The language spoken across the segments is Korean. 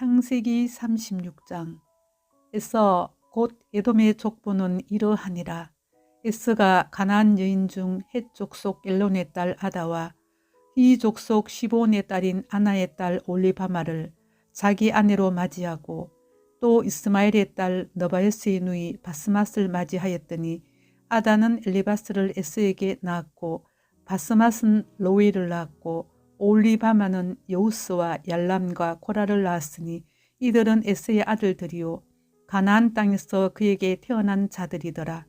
창세기 36장. 에서 곧 에돔의 족보는 이러하니라. 에스가 가나안 여인 중 헷 족속 엘론의 딸 아다와 히 족속 시본의 딸인 아나의 딸 올리바마를 자기 아내로 맞이하고 또 이스마엘의 딸 너바요스의 누이 바스맛을 맞이하였더니 아다는 엘리바스를 에스에게 낳았고 바스맛은 로이를 낳았고 올리바마는 여우스와 얄람과 코라를 낳았으니 이들은 에스의 아들들이요 가나안 땅에서 그에게 태어난 자들이더라.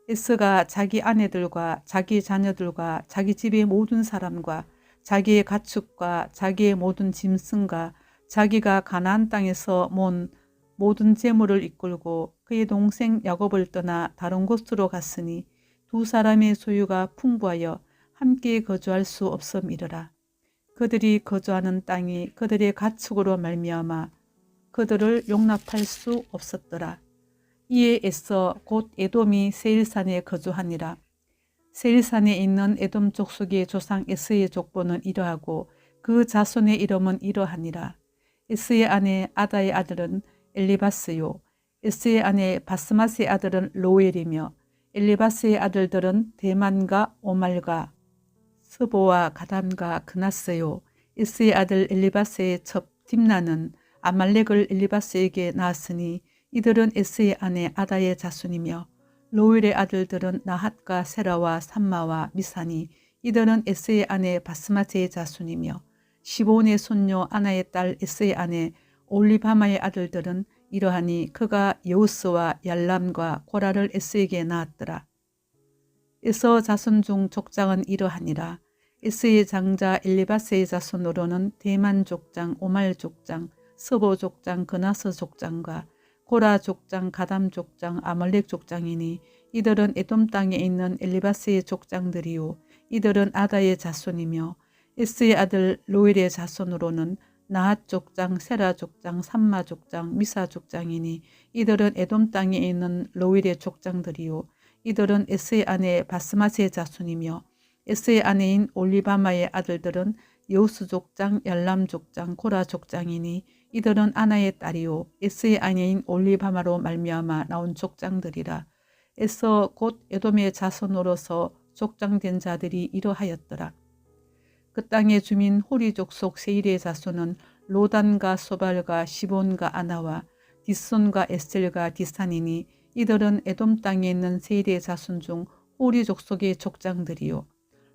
에스가 자기 아내들과 자기 자녀들과 자기 집의 모든 사람과 자기의 가축과 자기의 모든 짐승과 자기가 가나안 땅에서 모은 모든 재물을 이끌고 그의 동생 야곱을 떠나 다른 곳으로 갔으니 두 사람의 소유가 풍부하여 함께 거주할 수 없음이러라. 그들이 거주하는 땅이 그들의 가축으로 말미암아 그들을 용납할 수 없었더라. 이에 에서 곧 에돔이 세일산에 거주하니라. 세일산에 있는 에돔 족속의 조상 에스의 족보는 이러하고 그 자손의 이름은 이러하니라. 에스의 아내 아다의 아들은 엘리바스요 에스의 아내 바스맛의 아들은 로엘이며 엘리바스의 아들들은 대만과 오말과 스보와 가담과 그나스요 에스의 아들 엘리바스의 첩 딥나는 아말렉을 엘리바스에게 낳았으니 이들은 에스의 아내 아다의 자손이며 로엘의 아들들은 나핫과 세라와 삼마와 미사니 이들은 에스의 아내 바스마트의 자손이며 시본의 손녀 아나의 딸 에스의 아내 올리바마의 아들들은 이러하니 그가 여우스와 얄람과 고라를 에스에게 낳았더라. 에서 자손 중 족장은 이러하니라. 에스의 장자 엘리바스의 자손으로는 대만 족장, 오말 족장, 스보 족장, 그나스 족장과 고라 족장, 가담 족장, 아말렉 족장이니 이들은 에돔 땅에 있는 엘리바스의 족장들이요 이들은 아다의 자손이며 에스의 아들 로엘의 자손으로는 나핫 족장, 세라 족장, 삼마 족장, 미사 족장이니 이들은 에돔 땅에 있는 로엘의 족장들이요 이들은 에스의 아내 바스맛의 자손이며 에스의 아내인 올리바마의 아들들은 여우스 족장, 얄람 족장, 고라 족장이니 이들은 아나의 딸이요 에스의 아내인 올리바마로 말미암아 나온 족장들이라. 에서 곧 에돔의 자손으로서 족장된 자들이 이러하였더라. 그 땅의 주민 호리 족속 세일의 자손은 로단과 소발과 시본과 아나와 디손과 에셀과 디산이니 이들은 에돔 땅에 있는 세일의 자손 중 호리 족속의 족장들이요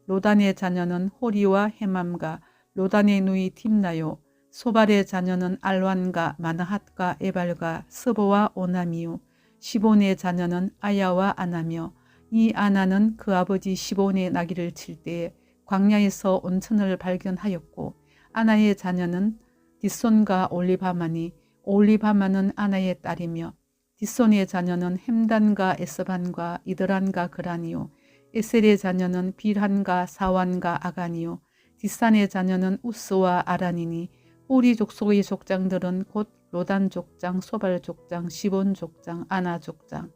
로단의 자녀는 호리와 헤맘과 로단의 누이 tim나요 소발의 자녀는 알완과 마나핫과 에발과 스보와 오남이요 시본의 자녀는 아야와 아나며 이 아나는 그 아버지 시본의 나귀를 칠 때에 광야에서 온천을 발견하였고 아나의 자녀는 디손과 올리바마니 올리바마는 아나의 딸이며 디손의 자녀는 햄단과 에스반과 이드란과 그란이요 에셀의 자녀는 빌한과 사완과 아간이요 디산의 자녀는 우스와 아란이니 호리 족속의 족장들은 곧 로단 족장, 소발 족장, 시본 족장, 아나 족장,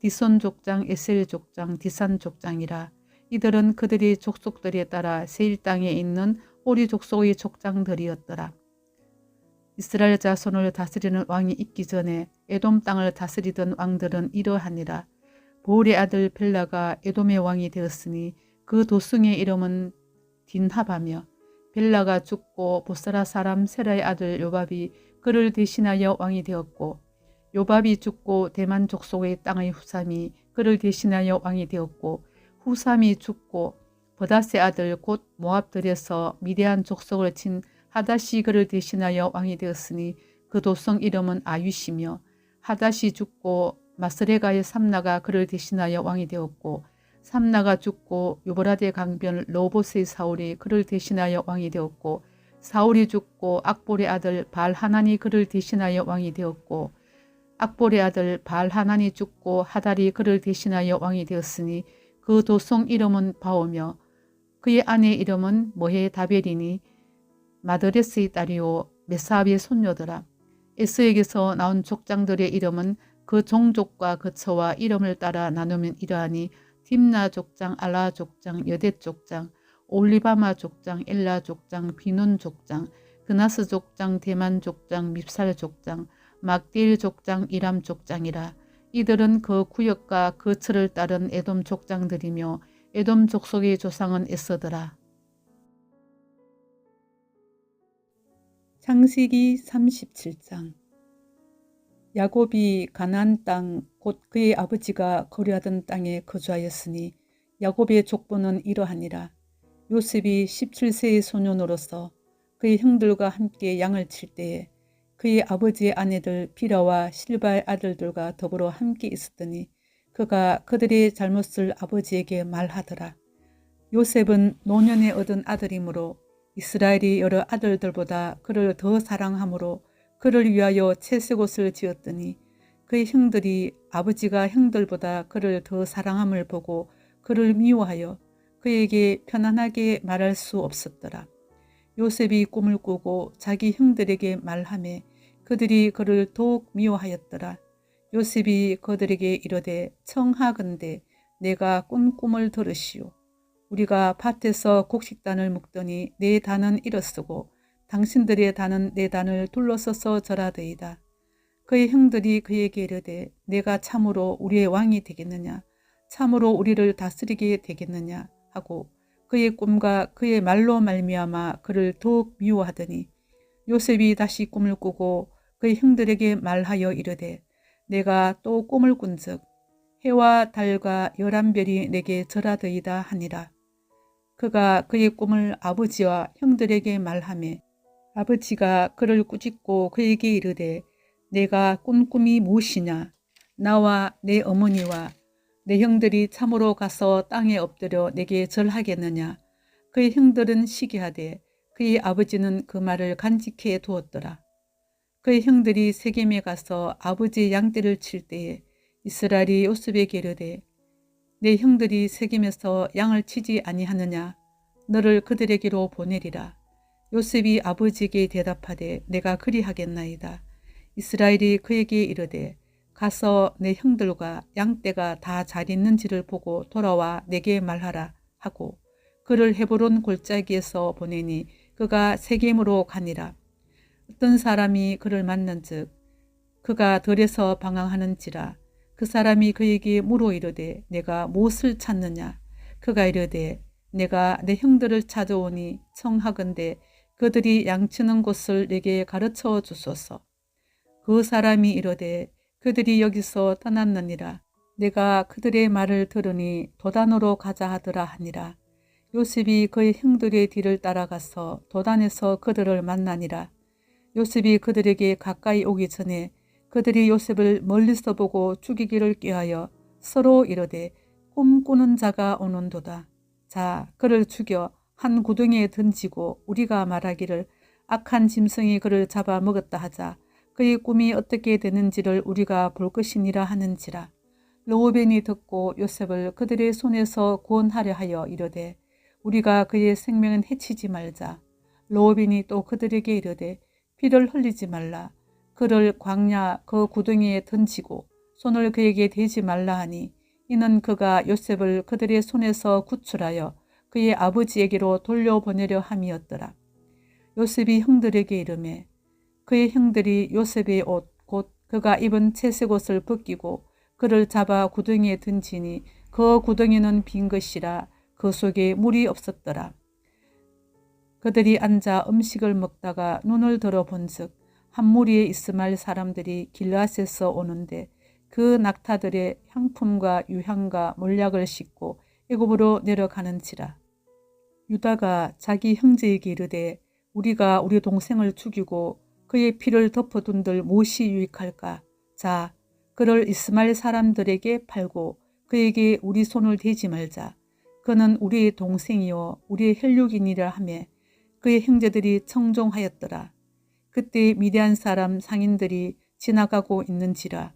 디손 족장, 에셀 족장, 디산 족장이라. 이들은 그들의 족속들에 따라 세일 땅에 있는 호리 족속의 족장들이었더라. 이스라엘 자손을 다스리는 왕이 있기 전에 에돔 땅을 다스리던 왕들은 이러하니라. 보울의 아들 벨라가 에돔의 왕이 되었으니 그 도승의 이름은 딘하바며 벨라가 죽고 보스라 사람 세라의 아들 요밥이 그를 대신하여 왕이 되었고 요밥이 죽고 대만 족속의 땅의 후삼이 그를 대신하여 왕이 되었고 후삼이 죽고 버닷의 아들 곧 모압들에서 미디안 족속을 친 하닷이 그를 대신하여 왕이 되었으니 그 도성 이름은 아윗이며 하닷이 죽고 마스레가의 삼나가 그를 대신하여 왕이 되었고 삼나가 죽고 유브라데 강변 로봇의 사울이 그를 대신하여 왕이 되었고 사울이 죽고 악볼의 아들 발하난이 그를 대신하여 왕이 되었고 악볼의 아들 발하난이 죽고 하달이 그를 대신하여 왕이 되었으니 그 도성 이름은 바오며 그의 아내 이름은 모헤다벨이니 마드레스의 딸이요 메사압의 손녀더라. 에스에게서 나온 족장들의 이름은 그 종족과 그 처와 이름을 따라 나누면 이러하니 딥나 족장, 알라 족장, 여댓 족장, 올리바마 족장, 엘라 족장, 비논 족장, 드나스 족장, 대만 족장, 밉살 족장, 막디일 족장, 이람 족장이라. 이들은 그 구역과 그 철을 따른 에돔 족장들이며 에돔 족속의 조상은 에서더라. 창세기 37장. 야곱이 가나안 땅 곧 그의 아버지가 거류하던 땅에 거주하였으니 야곱의 족보는 이러하니라. 요셉이 17세의 소년으로서 그의 형들과 함께 양을 칠 때에 그의 아버지의 아내들 비라와 실바의 아들들과 더불어 함께 있었더니 그가 그들의 잘못을 아버지에게 말하더라. 요셉은 노년에 얻은 아들이므로 이스라엘이 여러 아들들보다 그를 더 사랑하므로 그를 위하여 채색옷을 지었더니 그의 형들이 아버지가 형들보다 그를 더 사랑함을 보고 그를 미워하여 그에게 편안하게 말할 수 없었더라. 요셉이 꿈을 꾸고 자기 형들에게 말하매 그들이 그를 더욱 미워하였더라. 요셉이 그들에게 이르되 청하건대 내가 꾼 꿈을 들으시오. 우리가 밭에서 곡식단을 묶더니 내 단은 일어서고 당신들의 단은 내 단을 둘러서서 절하더이다. 그의 형들이 그에게 이르되 내가 참으로 우리의 왕이 되겠느냐, 참으로 우리를 다스리게 되겠느냐 하고 그의 꿈과 그의 말로 말미암아 그를 더욱 미워하더니 요셉이 다시 꿈을 꾸고 그의 형들에게 말하여 이르되 내가 또 꿈을 꾼즉 해와 달과 11별이 내게 절하더이다 하니라. 그가 그의 꿈을 아버지와 형들에게 말하매 아버지가 그를 꾸짖고 그에게 이르되 내가 꾼 꿈이 무엇이냐? 나와 내 어머니와 내 형들이 참으로 가서 땅에 엎드려 내게 절하겠느냐? 그의 형들은 시기하되 그의 아버지는 그 말을 간직해 두었더라. 그의 형들이 세겜에 가서 아버지의 양떼를 칠 때에 이스라엘이 요셉에게 이르되 내 형들이 세겜에서 양을 치지 아니하느냐? 너를 그들에게로 보내리라. 요셉이 아버지에게 대답하되 내가 그리하겠나이다. 이스라엘이 그에게 이르되 가서 내 형들과 양떼가 다 잘 있는지를 보고 돌아와 내게 말하라 하고 그를 헤브론 골짜기에서 보내니 그가 세겜으로 가니라. 어떤 사람이 그를 만난즉 그가 들에서 방황하는지라. 그 사람이 그에게 물어 이르되 내가 무엇을 찾느냐? 그가 이르되 내가 내 형들을 찾아오니 청하건대 그들이 양치는 곳을 내게 가르쳐 주소서. 그 사람이 이르되 그들이 여기서 떠났느니라. 내가 그들의 말을 들으니 도단으로 가자 하더라 하니라. 요셉이 그의 형들의 뒤를 따라가서 도단에서 그들을 만나니라. 요셉이 그들에게 가까이 오기 전에 그들이 요셉을 멀리서 보고 죽이기를 꾀하여 서로 이르되 꿈꾸는 자가 오는도다. 자, 그를 죽여 한 구덩이에 던지고 우리가 말하기를 악한 짐승이 그를 잡아 먹었다 하자. 그의 꿈이 어떻게 되는지를 우리가 볼 것이니라 하는지라. 르우벤이 듣고 요셉을 그들의 손에서 구원하려 하여 이르되 우리가 그의 생명은 해치지 말자. 르우벤이 또 그들에게 이르되 피를 흘리지 말라. 그를 광야 그 구덩이에 던지고 손을 그에게 대지 말라 하니 이는 그가 요셉을 그들의 손에서 구출하여 그의 아버지에게로 돌려보내려 함이었더라. 요셉이 형들에게 이르매 그의 형들이 요셉의 옷 곧 그가 입은 채색옷을 벗기고 그를 잡아 구덩이에 던지니 그 구덩이는 빈 것이라 그 속에 물이 없었더라. 그들이 앉아 음식을 먹다가 눈을 들어 본즉 한 무리의 이스마엘 사람들이 길앗에서 오는데 그 낙타들의 향품과 유향과 몰약을 싣고 애굽으로 내려가는지라. 유다가 자기 형제에게 이르되 우리가 우리 동생을 죽이고 그의 피를 덮어둔들 무엇이 유익할까? 자, 그를 이스마엘 사람들에게 팔고 그에게 우리 손을 대지 말자. 그는 우리의 동생이요 우리의 혈육이니라 하며 그의 형제들이 청종하였더라. 그때 미디안 사람 상인들이 지나가고 있는지라.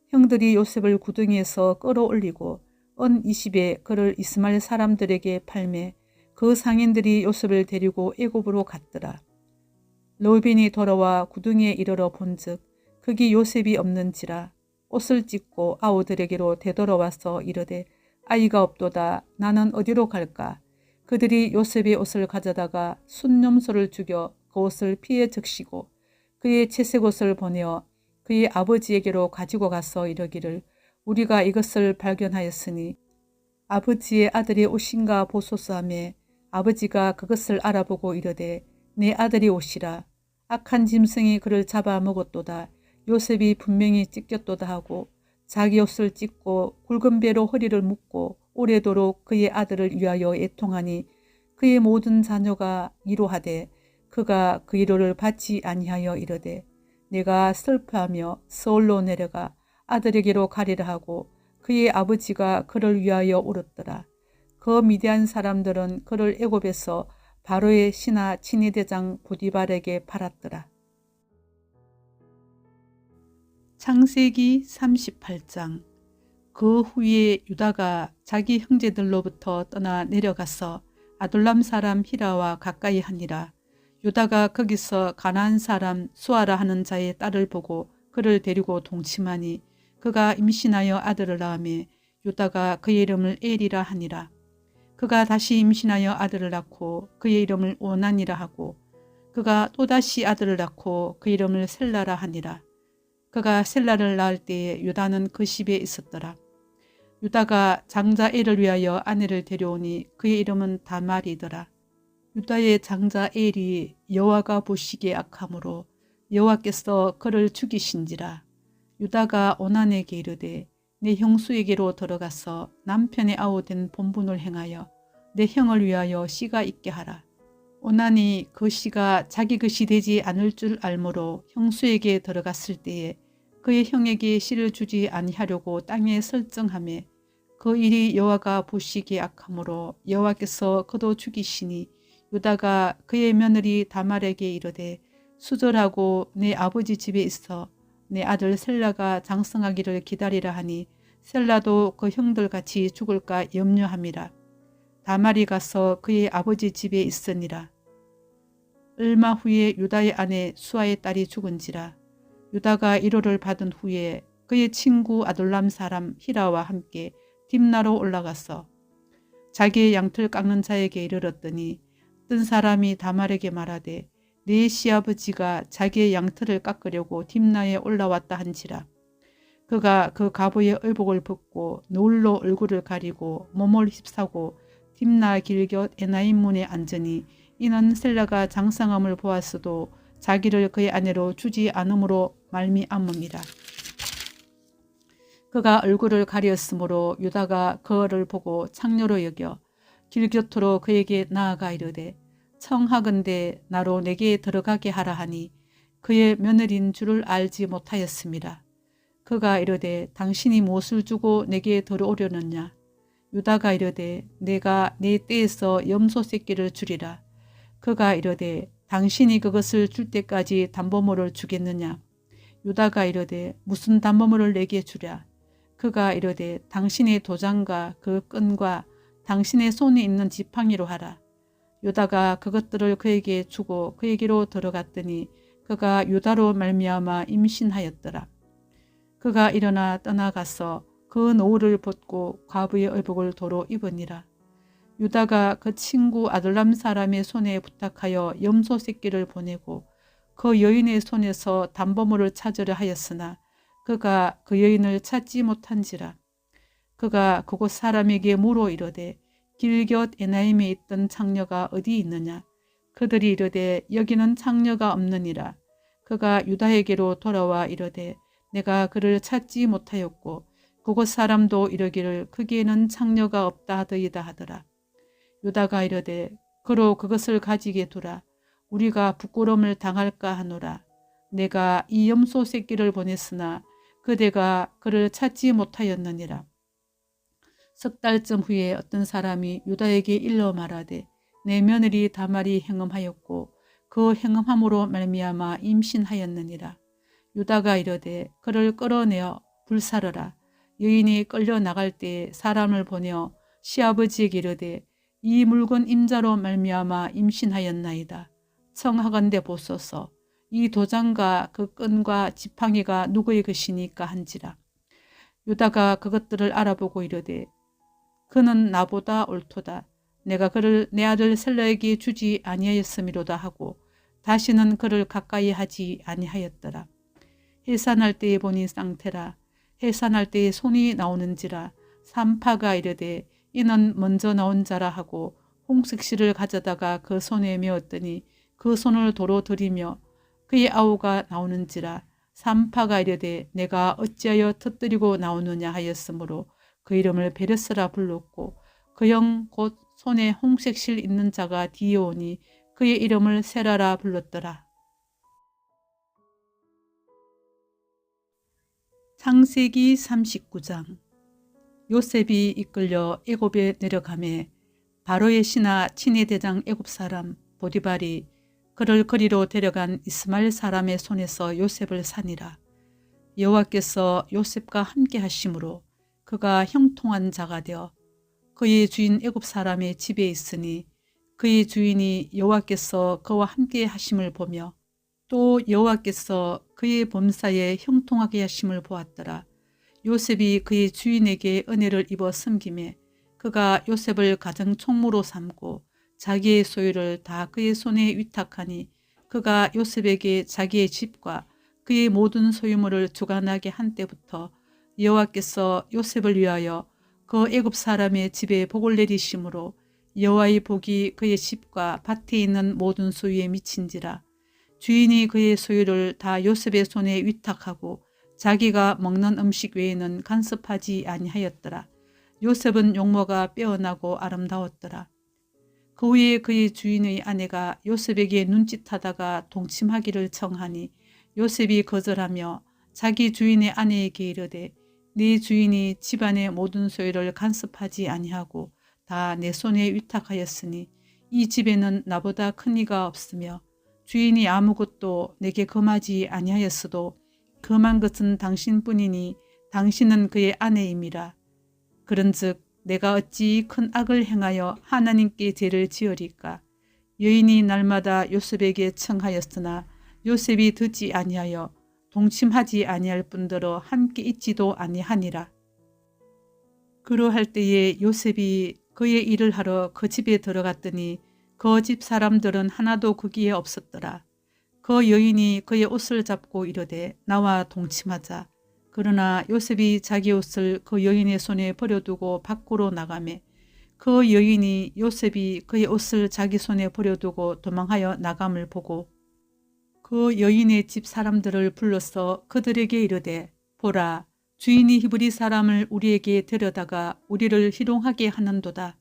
형들이 요셉을 구덩이에서 끌어올리고 언 20에 그를 이스마엘 사람들에게 팔매 그 상인들이 요셉을 데리고 애굽으로 갔더라. 르우벤이 돌아와 구덩이에 이르러 본즉 거기 요셉이 없는지라. 옷을 찢고 아우들에게로 되돌아와서 이르되 아이가 없도다. 나는 어디로 갈까? 그들이 요셉의 옷을 가져다가 순념소를 죽여 그 그 옷을 피에 적시고 그의 채색 옷을 보내어 그의 아버지에게로 가지고 가서 이르기를 우리가 이것을 발견하였으니 아버지의 아들이 옷인가 보소서 하매 아버지가 그것을 알아보고 이르되 내 아들이 옷이라. 악한 짐승이 그를 잡아먹었도다. 요셉이 분명히 찢겼도다 하고 자기 옷을 찢고 굵은 배로 허리를 묶고 오래도록 그의 아들을 위하여 애통하니 그의 모든 자녀가 이로하되 그가 그 위로를 받지 아니하여 이르되 내가 슬퍼하며 서울로 내려가 아들에게로 가리라 하고 그의 아버지가 그를 위하여 울었더라. 그 미디안 사람들은 그를 애굽에서 바로의 신하 친위대장 보디발에게 팔았더라. 창세기 38장. 그 후에 유다가 자기 형제들로부터 떠나 내려가서 아둘람 사람 히라와 가까이 하니라. 유다가 거기서 가나안 사람 수아라 하는 자의 딸을 보고 그를 데리고 동침하니 그가 임신하여 아들을 낳으며 유다가 그의 이름을 엘이라 하니라. 그가 다시 임신하여 아들을 낳고 그의 이름을 오난이라 하고 그가 또다시 아들을 낳고 그 이름을 셀라라 하니라. 그가 셀라를 낳을 때에 유다는 그 집에 있었더라. 유다가 장자 엘을 위하여 아내를 데려오니 그의 이름은 다말이더라. 유다의 장자 엘이 여호와가 보시기에 악함으로 여호와께서 그를 죽이신지라. 유다가 오난에게 이르되 내 형수에게로 들어가서 남편의 아우된 본분을 행하여 내 형을 위하여 씨가 있게 하라. 오난이 그 씨가 자기 것이 되지 않을 줄 알므로 형수에게 들어갔을 때에 그의 형에게 씨를 주지 아니하려고 땅에 설정하며 그 일이 여호와가 보시기에 악함으로 여호와께서 그도 죽이시니 유다가 그의 며느리 다말에게 이르되 수절하고 내 아버지 집에 있어 내 아들 셀라가 장성하기를 기다리라 하니 셀라도 그 형들같이 죽을까 염려함이라. 다말이 가서 그의 아버지 집에 있으니라. 얼마 후에 유다의 아내 수아의 딸이 죽은지라. 유다가 위로를 받은 후에 그의 친구 아둘람 사람 히라와 함께 딥나로 올라가서 자기의 양털 깎는 자에게 이르렀더니 뜬 사람이 다말에게 말하되 네 시아버지가 자기의 양털을 깎으려고 딥나에 올라왔다 한지라. 그가 그 가부의 의복을 벗고 노을로 얼굴을 가리고 몸을 휩싸고 딥나 길곁 에나임 문에 앉으니 이는 셀라가 장성함을 보았어도 자기를 그의 아내로 주지 않음으로 말미암음이라. 그가 얼굴을 가리었으므로 유다가 그를 보고 창녀로 여겨 길곁으로 그에게 나아가 이르되 청하건대 나로 내게 들어가게 하라 하니 그의 며느리인 줄을 알지 못하였습니다. 그가 이르되 당신이 무엇을 주고 내게 들어오려느냐. 유다가 이르되 내가 내 떼에서 염소 새끼를 주리라. 그가 이르되 당신이 그것을 줄 때까지 담보물을 주겠느냐. 유다가 이르되 무슨 담보물을 내게 주랴. 그가 이르되 당신의 도장과 그 끈과 당신의 손에 있는 지팡이로 하라. 유다가 그것들을 그에게 주고 그에게로 들어갔더니 그가 유다로 말미암아 임신하였더라. 그가 일어나 떠나가서 그 노을을 벗고 과부의 의복을 도로 입으니라. 유다가 그 친구 아둘람 사람의 손에 부탁하여 염소 새끼를 보내고 그 여인의 손에서 담보물을 찾으려 하였으나 그가 그 여인을 찾지 못한지라. 그가 그곳 사람에게 물어 이르되 길곁 에나임에 있던 창녀가 어디 있느냐. 그들이 이르되 여기는 창녀가 없느니라. 그가 유다에게로 돌아와 이르되 내가 그를 찾지 못하였고 그곳 사람도 이르기를 거기에는 창녀가 없다 하더이다 하더라. 유다가 이르되 그로 그것을 가지게 두라. 우리가 부끄러움을 당할까 하노라. 내가 이 염소 새끼를 보냈으나 그대가 그를 찾지 못하였느니라. 석 달쯤 후에 어떤 사람이 유다에게 일러 말하되 내 며느리 다말이 행음하였고 그 행음함으로 말미암아 임신하였느니라. 유다가 이르되 그를 끌어내어 불사르라. 여인이 끌려 나갈 때에 사람을 보내어 시아버지에게 이르되 이 물건 임자로 말미암아 임신하였나이다. 청하건대 보소서. 이 도장과 그 끈과 지팡이가 누구의 것이니까 한지라. 유다가 그것들을 알아보고 이르되 그는 나보다 옳도다. 내가 그를 내 아들 셀라에게 주지 아니하였음이로다 하고 다시는 그를 가까이 하지 아니하였더라. 해산할 때에 보니 쌍태라. 해산할 때에 손이 나오는지라. 산파가 이르되 이는 먼저 나온 자라 하고 홍색실을 가져다가 그 손에 메었더니 그 손을 도로 들이며 그의 아우가 나오는지라. 산파가 이르되 내가 어찌하여 터뜨리고 나오느냐 하였으므로 그 이름을 베레스라 불렀고 그 형 곧 손에 홍색실 있는 자가 뒤에 오니 그의 이름을 세라라 불렀더라. 창세기 39장. 요셉이 이끌려 애굽에 내려가매 바로의 신하 친위 대장 애굽 사람 보디발이 그를 거리로 데려간 이스마엘 사람의 손에서 요셉을 산이라. 여호와께서 요셉과 함께 하심으로 그가 형통한 자가 되어 그의 주인 애굽 사람의 집에 있으니 그의 주인이 여호와께서 그와 함께 하심을 보며 또 여호와께서 그의 범사에 형통하게 하심을 보았더라. 요셉이 그의 주인에게 은혜를 입어 섬김에 그가 요셉을 가정 총무로 삼고 자기의 소유를 다 그의 손에 위탁하니 그가 요셉에게 자기의 집과 그의 모든 소유물을 주관하게 한 때부터 여호와께서 요셉을 위하여 그 애굽 사람의 집에 복을 내리심으로 여호와의 복이 그의 집과 밭에 있는 모든 소유에 미친지라. 주인이 그의 소유를 다 요셉의 손에 위탁하고 자기가 먹는 음식 외에는 간섭하지 아니하였더라. 요셉은 용모가 빼어나고 아름다웠더라. 그 후에 그의 주인의 아내가 요셉에게 눈짓하다가 동침하기를 청하니 요셉이 거절하며 자기 주인의 아내에게 이르되 네 주인이 집안의 모든 소유를 간섭하지 아니하고 다 내 손에 위탁하였으니 이 집에는 나보다 큰 이가 없으며 주인이 아무것도 내게 금하지 아니하였어도 금한 것은 당신뿐이니 당신은 그의 아내임이라. 그런즉 내가 어찌 큰 악을 행하여 하나님께 죄를 지으리까. 여인이 날마다 요셉에게 청하였으나 요셉이 듣지 아니하여 동침하지 아니할 뿐더러 함께 있지도 아니하니라. 그러할 때에 요셉이 그의 일을 하러 그 집에 들어갔더니 그 집 사람들은 하나도 거기에 없었더라. 그 여인이 그의 옷을 잡고 이르되 나와 동침하자. 그러나 요셉이 자기 옷을 그 여인의 손에 버려두고 밖으로 나가매 그 여인이 요셉이 그의 옷을 자기 손에 버려두고 도망하여 나감을 보고 그 여인의 집 사람들을 불러서 그들에게 이르되 보라, 주인이 히브리 사람을 우리에게 데려다가 우리를 희롱하게 하는도다.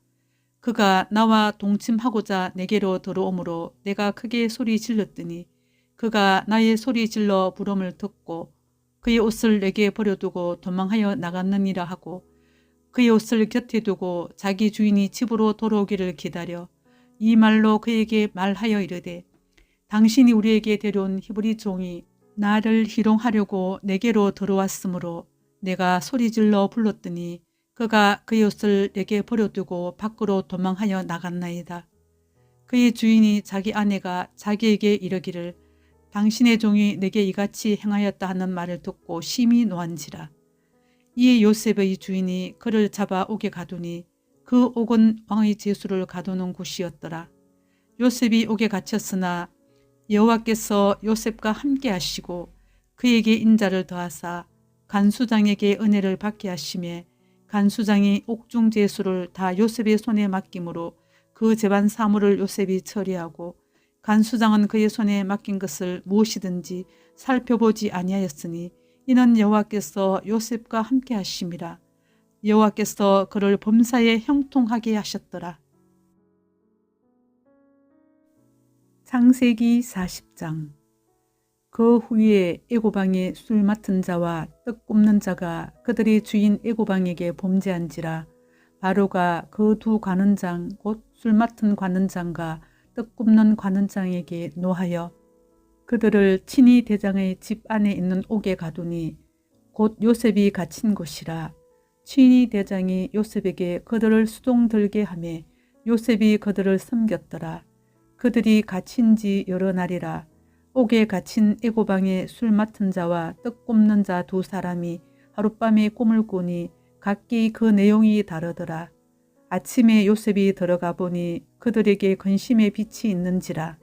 그가 나와 동침하고자 내게로 들어오므로 내가 크게 소리 질렀더니 그가 나의 소리 질러 부름을 듣고 그의 옷을 내게 버려두고 도망하여 나갔느니라 하고 그의 옷을 곁에 두고 자기 주인이 집으로 돌아오기를 기다려 이 말로 그에게 말하여 이르되 당신이 우리에게 데려온 히브리 종이 나를 희롱하려고 내게로 들어왔으므로 내가 소리질러 불렀더니 그가 그의 옷을 내게 버려두고 밖으로 도망하여 나갔나이다. 그의 주인이 자기 아내가 자기에게 이르기를 당신의 종이 내게 이같이 행하였다 하는 말을 듣고 심히 노한지라. 이에 요셉의 주인이 그를 잡아 옥에 가두니 그 옥은 왕의 제수를 가두는 곳이었더라. 요셉이 옥에 갇혔으나 여호와께서 요셉과 함께 하시고 그에게 인자를 더하사 간수장에게 은혜를 받게 하시매 간수장이 옥중 제수를 다 요셉의 손에 맡김으로 그 재반 사물을 요셉이 처리하고 간수장은 그의 손에 맡긴 것을 무엇이든지 살펴보지 아니하였으니 이는 여호와께서 요셉과 함께 하심이라. 여호와께서 그를 범사에 형통하게 하셨더라. 창세기 40장. 그 후에 애고방의 술 맡은 자와 떡 굽는 자가 그들의 주인 애고방에게 범죄한지라. 바로가 그 두 관원장 곧 술 맡은 관원장과 떡 굽는 관원장에게 노하여 그들을 친위 대장의 집 안에 있는 옥에 가두니 곧 요셉이 갇힌 곳이라. 친위 대장이 요셉에게 그들을 수동 들게 하매 요셉이 그들을 섬겼더라. 그들이 갇힌 지 여러 날이라. 옥에 갇힌 애고방의 술 맡은 자와 떡 굽는 자 두 사람이 하룻밤에 꿈을 꾸니 각기 그 내용이 다르더라. 아침에 요셉이 들어가 보니 그들에게 근심의 빛이 있는지라.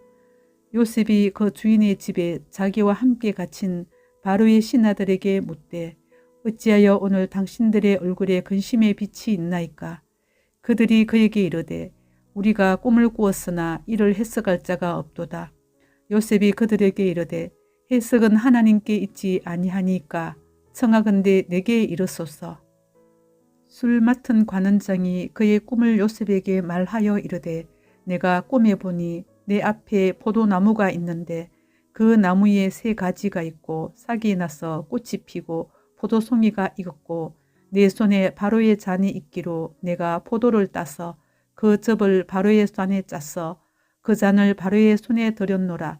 요셉이 그 주인의 집에 자기와 함께 갇힌 바로의 신하들에게 묻되 어찌하여 오늘 당신들의 얼굴에 근심의 빛이 있나이까? 그들이 그에게 이르되 우리가 꿈을 꾸었으나 이를 해석할 자가 없도다. 요셉이 그들에게 이르되 해석은 하나님께 있지 아니하니까 청하건대 내게 이르소서. 술 맡은 관원장이 그의 꿈을 요셉에게 말하여 이르되 내가 꿈에 보니 내 앞에 포도나무가 있는데 그 나무에 3가지가 있고 싹이 나서 꽃이 피고 포도송이가 익었고 내 손에 바로의 잔이 있기로 내가 포도를 따서 그 즙을 바로의 잔에 짜서 그 잔을 바로의 손에 들였노라.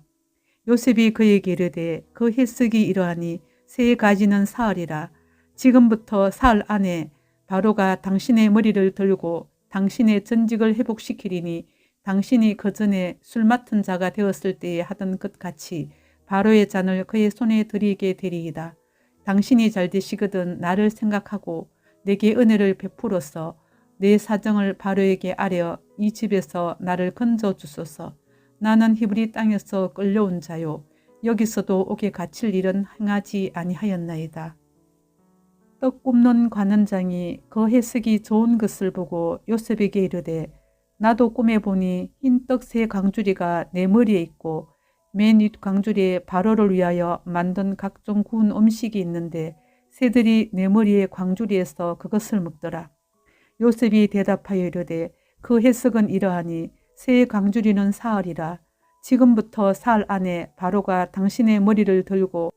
요셉이 그에게 이르되 그 해석이 이러하니 3가지는 사흘이라. 지금부터 사흘 안에 바로가 당신의 머리를 들고 당신의 전직을 회복시키리니 당신이 그 전에 술 맡은 자가 되었을 때에 하던 것 같이 바로의 잔을 그의 손에 드리게 되리이다. 당신이 잘 되시거든 나를 생각하고 내게 은혜를 베풀어서 내 사정을 바로에게 아뢰어 이 집에서 나를 건져 주소서. 나는 히브리 땅에서 끌려온 자요 여기서도 옥에 갇힐 일은 행하지 아니하였나이다. 떡 굽는 관원장이 그 해석이 좋은 것을 보고 요셉에게 이르되 나도 꿈에 보니 흰떡 3강주리가 내 머리에 있고 맨 윗 강주리에 바로를 위하여 만든 각종 구운 음식이 있는데 새들이 내 머리에 광주리에서 그것을 먹더라. 요셉이 대답하여 이르되 그 해석은 이러하니 3강주리는 사흘이라. 지금부터 사흘 안에 바로가 당신의 머리를 들고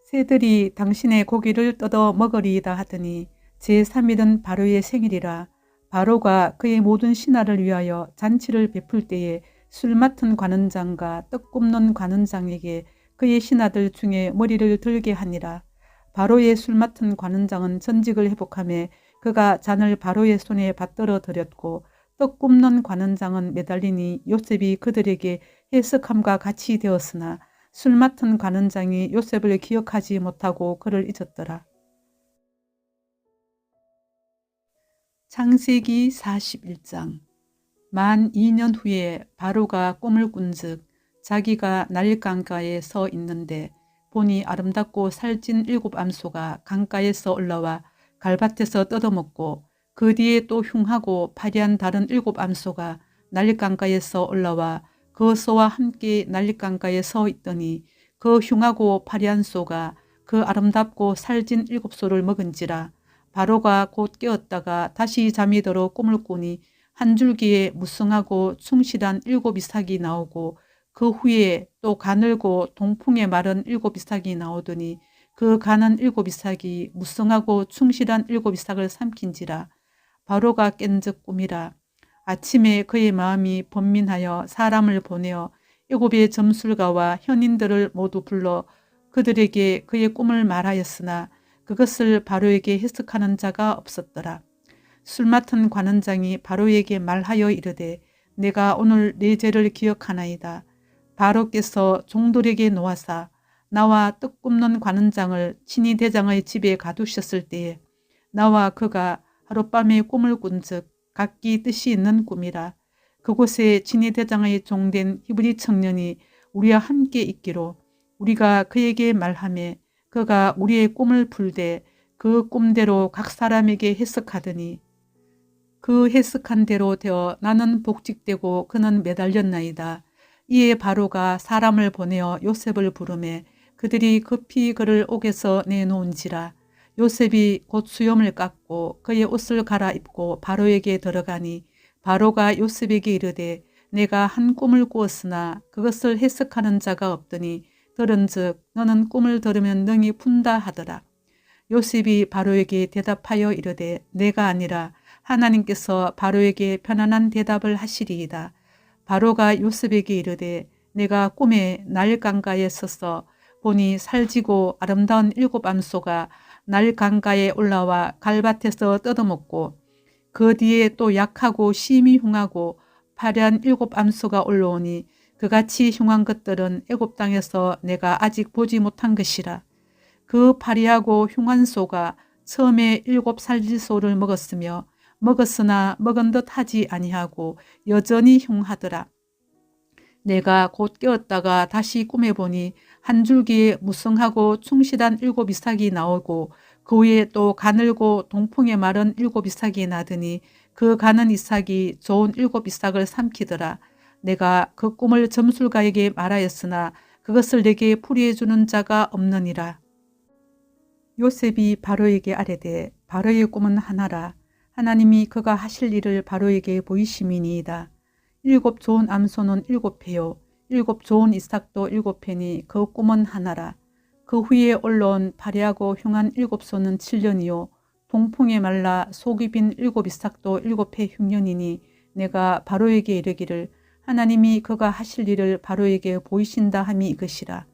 새들이 당신의 고기를 뜯어 먹으리이다 하더니 제3일은 바로의 생일이라. 바로가 그의 모든 신하를 위하여 잔치를 베풀 때에 술 맡은 관원장과 떡 굽는 관원장에게 그의 신하들 중에 머리를 들게 하니라. 바로의 술 맡은 관원장은 전직을 회복하며 그가 잔을 바로의 손에 받들어 드렸고 떡 굽는 관원장은 매달리니 요셉이 그들에게 해석함과 같이 되었으나 술 맡은 관원장이 요셉을 기억하지 못하고 그를 잊었더라. 창세기 41장. 만 2년 후에 바로가 꿈을 꾼즉 자기가 나일강가에 서 있는데 보니 아름답고 살찐 7암소가 강가에서 올라와 갈밭에서 뜯어먹고 그 뒤에 또 흉하고 파리한 다른 7암소가 나일강가에서 올라와 그 소와 함께 나일강가에 서 있더니 그 흉하고 파리한 소가 그 아름답고 살찐 7소를 먹은지라. 바로가 곧 깨었다가 다시 잠이 들어 꿈을 꾸니 한 줄기에 무성하고 충실한 7이삭이 나오고 그 후에 또 가늘고 동풍에 마른 7이삭이 나오더니 그 가는 7이삭이 무성하고 충실한 7이삭을 삼킨지라. 바로가 깬즉 꿈이라. 아침에 그의 마음이 번민하여 사람을 보내어 애굽의 점술가와 현인들을 모두 불러 그들에게 그의 꿈을 말하였으나 그것을 바로에게 해석하는 자가 없었더라. 술 맡은 관원장이 바로에게 말하여 이르되 내가 오늘 내 죄를 기억하나이다. 바로께서 종들에게 놓아사 나와 떡 굽는 관원장을 친위 대장의 집에 가두셨을 때에 나와 그가 하룻밤에 꿈을 꾼즉 각기 뜻이 있는 꿈이라. 그곳에 친위 대장의 종된 히브리 청년이 우리와 함께 있기로 우리가 그에게 말하며 그가 우리의 꿈을 풀되 그 꿈대로 각 사람에게 해석하더니 그 해석한 대로 되어 나는 복직되고 그는 매달렸나이다. 이에 바로가 사람을 보내어 요셉을 부르매 그들이 급히 그를 옥에서 내놓은지라. 요셉이 곧 수염을 깎고 그의 옷을 갈아입고 바로에게 들어가니 바로가 요셉에게 이르되 내가 한 꿈을 꾸었으나 그것을 해석하는 자가 없더니 들은즉 너는 꿈을 들으면 능히 푼다 하더라. 요셉이 바로에게 대답하여 이르되 내가 아니라 하나님께서 바로에게 편안한 대답을 하시리이다. 바로가 요셉에게 이르되 내가 꿈에 나일강가에 서서 보니 살지고 아름다운 7암소가 나일강가에 올라와 갈밭에서 뜯어먹고 그 뒤에 또 약하고 심히 흉하고 파란 7암소가 올라오니 그같이 흉한 것들은 애굽 땅에서 내가 아직 보지 못한 것이라. 그 파리하고 흉한 소가 처음에 7살지소를 먹었으며 먹었으나 먹은 듯 하지 아니하고 여전히 흉하더라. 내가 곧 깨었다가 다시 꿈에 보니 한 줄기에 무성하고 충실한 7 이삭이 나오고 그 위에 또 가늘고 동풍에 마른 7 이삭이 나더니 그 가는 이삭이 좋은 7 이삭을 삼키더라. 내가 그 꿈을 점술가에게 말하였으나 그것을 내게 풀이해 주는 자가 없느니라. 요셉이 바로에게 아뢰되 바로의 꿈은 하나라. 하나님이 그가 하실 일을 바로에게 보이심이니이다. 7 좋은 암소는 7회요 7 좋은 이삭도 7회니 그 꿈은 하나라. 그 후에 올라온 파래하고 흉한 7소는 7년이요 동풍에 말라 속이 빈 7 이삭도 7회 흉년이니 내가 바로에게 이르기를 하나님이 그가 하실 일을 바로에게 보이신다 함이 이것이라.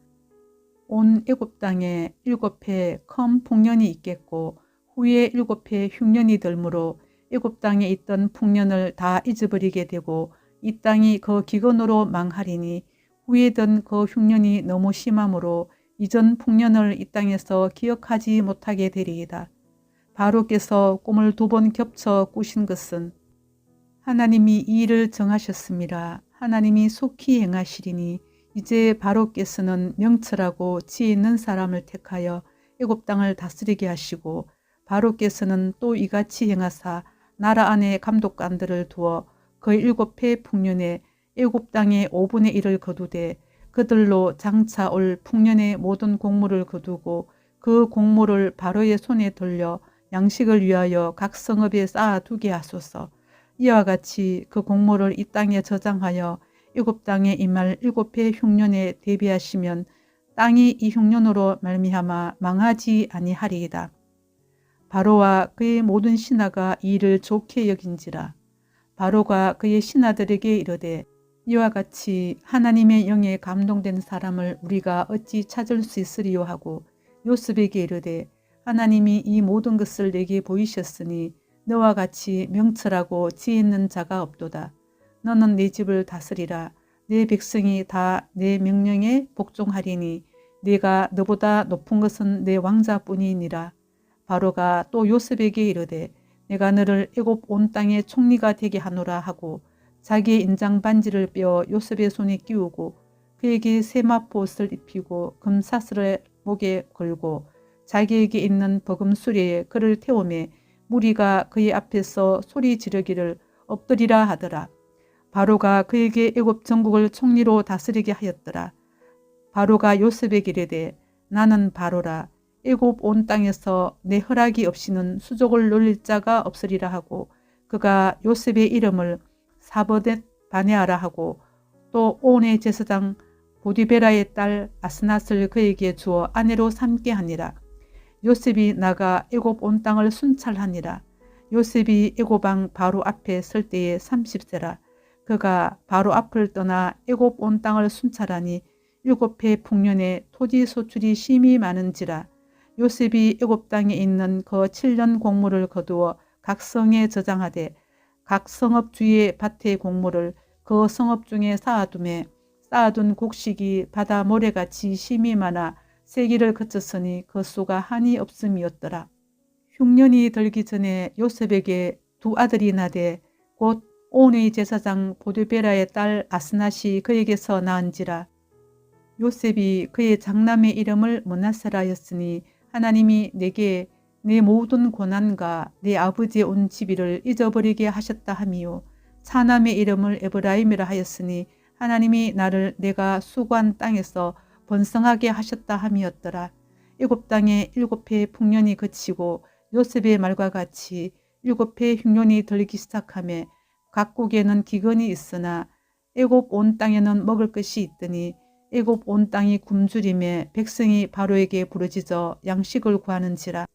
온 애굽 땅에 7회 큰 풍년이 있겠고 후에 7회 흉년이 들므로 애굽 땅에 있던 풍년을 다 잊어버리게 되고 이 땅이 그 기근으로 망하리니 후에 든 그 흉년이 너무 심함으로 이전 풍년을 이 땅에서 기억하지 못하게 되리이다. 바로께서 꿈을 2번 겹쳐 꾸신 것은 하나님이 이 일을 정하셨습니다. 하나님이 속히 행하시리니 이제 바로께서는 명철하고 지혜 있는 사람을 택하여 애굽 땅을 다스리게 하시고 바로께서는 또 이같이 행하사 나라 안에 감독관들을 두어 그 7회 풍년에 애굽 땅의 5분의 1을 거두되 그들로 장차 올 풍년의 모든 곡물을 거두고 그 곡물을 바로의 손에 돌려 양식을 위하여 각 성읍에 쌓아두게 하소서. 이와 같이 그 곡물을 이 땅에 저장하여 애굽 땅에 임할 7회 흉년에 대비하시면 땅이 이 흉년으로 말미암아 망하지 아니하리이다. 바로와 그의 모든 신하가 이 일을 좋게 여긴지라. 바로가 그의 신하들에게 이르되 이와 같이 하나님의 영에 감동된 사람을 우리가 어찌 찾을 수 있으리요 하고 요셉에게 이르되 하나님이 이 모든 것을 내게 보이셨으니 너와 같이 명철하고 지혜 있는 자가 없도다. 너는 내 집을 다스리라. 내 백성이 다 내 명령에 복종하리니 네가 너보다 높은 것은 내 왕자뿐이니라. 바로가 또 요셉에게 이르되 내가 너를 애굽 온 땅의 총리가 되게 하노라 하고 자기의 인장 반지를 빼어 요셉의 손에 끼우고 그에게 세마포옷을 입히고 금사슬을 목에 걸고 자기에게 있는 버금 수레에 그를 태우매 무리가 그의 앞에서 소리 지르기를 엎드리라 하더라. 바로가 그에게 애굽 전국을 총리로 다스리게 하였더라. 바로가 요셉에게 이르되 나는 바로라. 애굽 온 땅에서 내 허락이 없이는 수족을 놀릴 자가 없으리라 하고 그가 요셉의 이름을 사버댓 바네아라 하고 또 온의 제사장 보디베라의 딸 아스낫을 그에게 주어 아내로 삼게 하니라. 요셉이 나가 애굽 온 땅을 순찰하니라. 요셉이 애굽 왕 바로 앞에 설 때에 30세라. 그가 바로 앞을 떠나 애굽 온 땅을 순찰하니 7회 풍년에 토지 소출이 심히 많은지라. 요셉이 애굽 땅에 있는 그 7년 곡물을 거두어 각 성에 저장하되 각 성읍 주위의 밭의 곡물을 그 성읍 중에 쌓아두매 쌓아둔 곡식이 바다 모래같이 심히 많아 세기를 거쳤으니 그 수가 한이 없음이었더라. 흉년이 들기 전에 요셉에게 2 아들이 나되 곧 온의 제사장 보드베라의 딸 아스낫이 그에게서 낳은지라. 요셉이 그의 장남의 이름을 므낫세라였으니 하나님이 내게 내 모든 고난과 내 아버지의 온 지비를 잊어버리게 하셨다 함이요 차남의 이름을 에브라임이라 하였으니 하나님이 나를 내가 수고한 땅에서 번성하게 하셨다 함이었더라. 애굽 땅에 7회 풍년이 그치고 요셉의 말과 같이 7회 흉년이 들기 시작하며 각국에는 기근이 있으나 애굽 온 땅에는 먹을 것이 있더니 애굽 온 땅이 굶주림에 백성이 바로에게 부르짖어 양식을 구하는지라.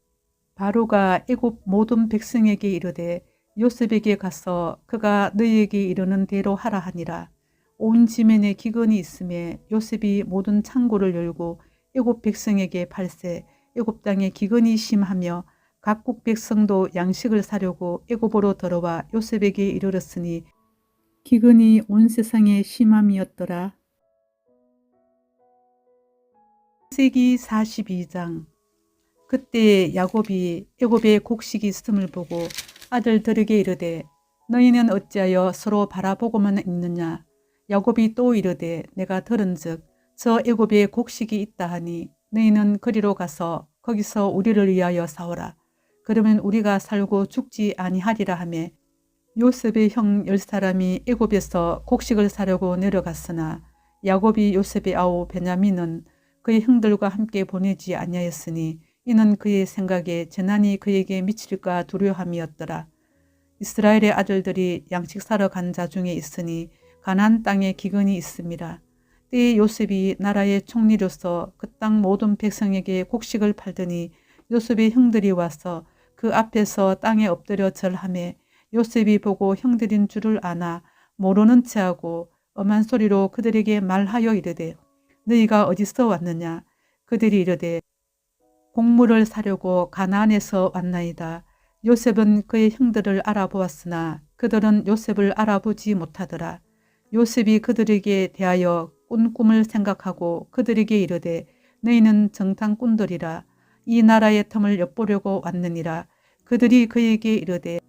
바로가 애굽 모든 백성에게 이르되 요셉에게 가서 그가 너희에게 이르는 대로 하라 하니라. 온 지면에 기근이 있음에 요셉이 모든 창고를 열고 애굽 백성에게 팔세 애굽 땅에 기근이 심하며 각국 백성도 양식을 사려고 애굽으로 들어와 요셉에게 이르렀으니 기근이 온 세상에 심함이었더라. 창세기 42장. 그때 야곱이 애굽에 곡식이 있음을 보고 아들들에게 이르되 너희는 어찌하여 서로 바라보고만 있느냐. 야곱이 또 이르되 내가 들은즉 저 애굽에 곡식이 있다 하니 너희는 그리로 가서 거기서 우리를 위하여 사오라. 그러면 우리가 살고 죽지 아니하리라 하매 요셉의 형 10사람이 애굽에서 곡식을 사려고 내려갔으나 야곱이 요셉의 아우 베냐민은 그의 형들과 함께 보내지 아니하였으니 이는 그의 생각에 재난이 그에게 미칠까 두려움이었더라. 이스라엘의 아들들이 양식 사러 간 자 중에 있으니 가나안 땅에 기근이 있음이라. 때에 요셉이 나라의 총리로서 그 땅 모든 백성에게 곡식을 팔더니 요셉의 형들이 와서 그 앞에서 땅에 엎드려 절하매 요셉이 보고 형들인 줄을 아나 모르는 체하고 엄한 소리로 그들에게 말하여 이르되 너희가 어디서 왔느냐. 그들이 이르되 곡물을 사려고 가나안에서 왔나이다. 요셉은 그의 형들을 알아보았으나 그들은 요셉을 알아보지 못하더라. 요셉이 그들에게 대하여 꾼 꿈을 생각하고 그들에게 이르되 너희는 정탐꾼들이라. 이 나라의 텀을 엿보려고 왔느니라. 그들이 그에게 이르되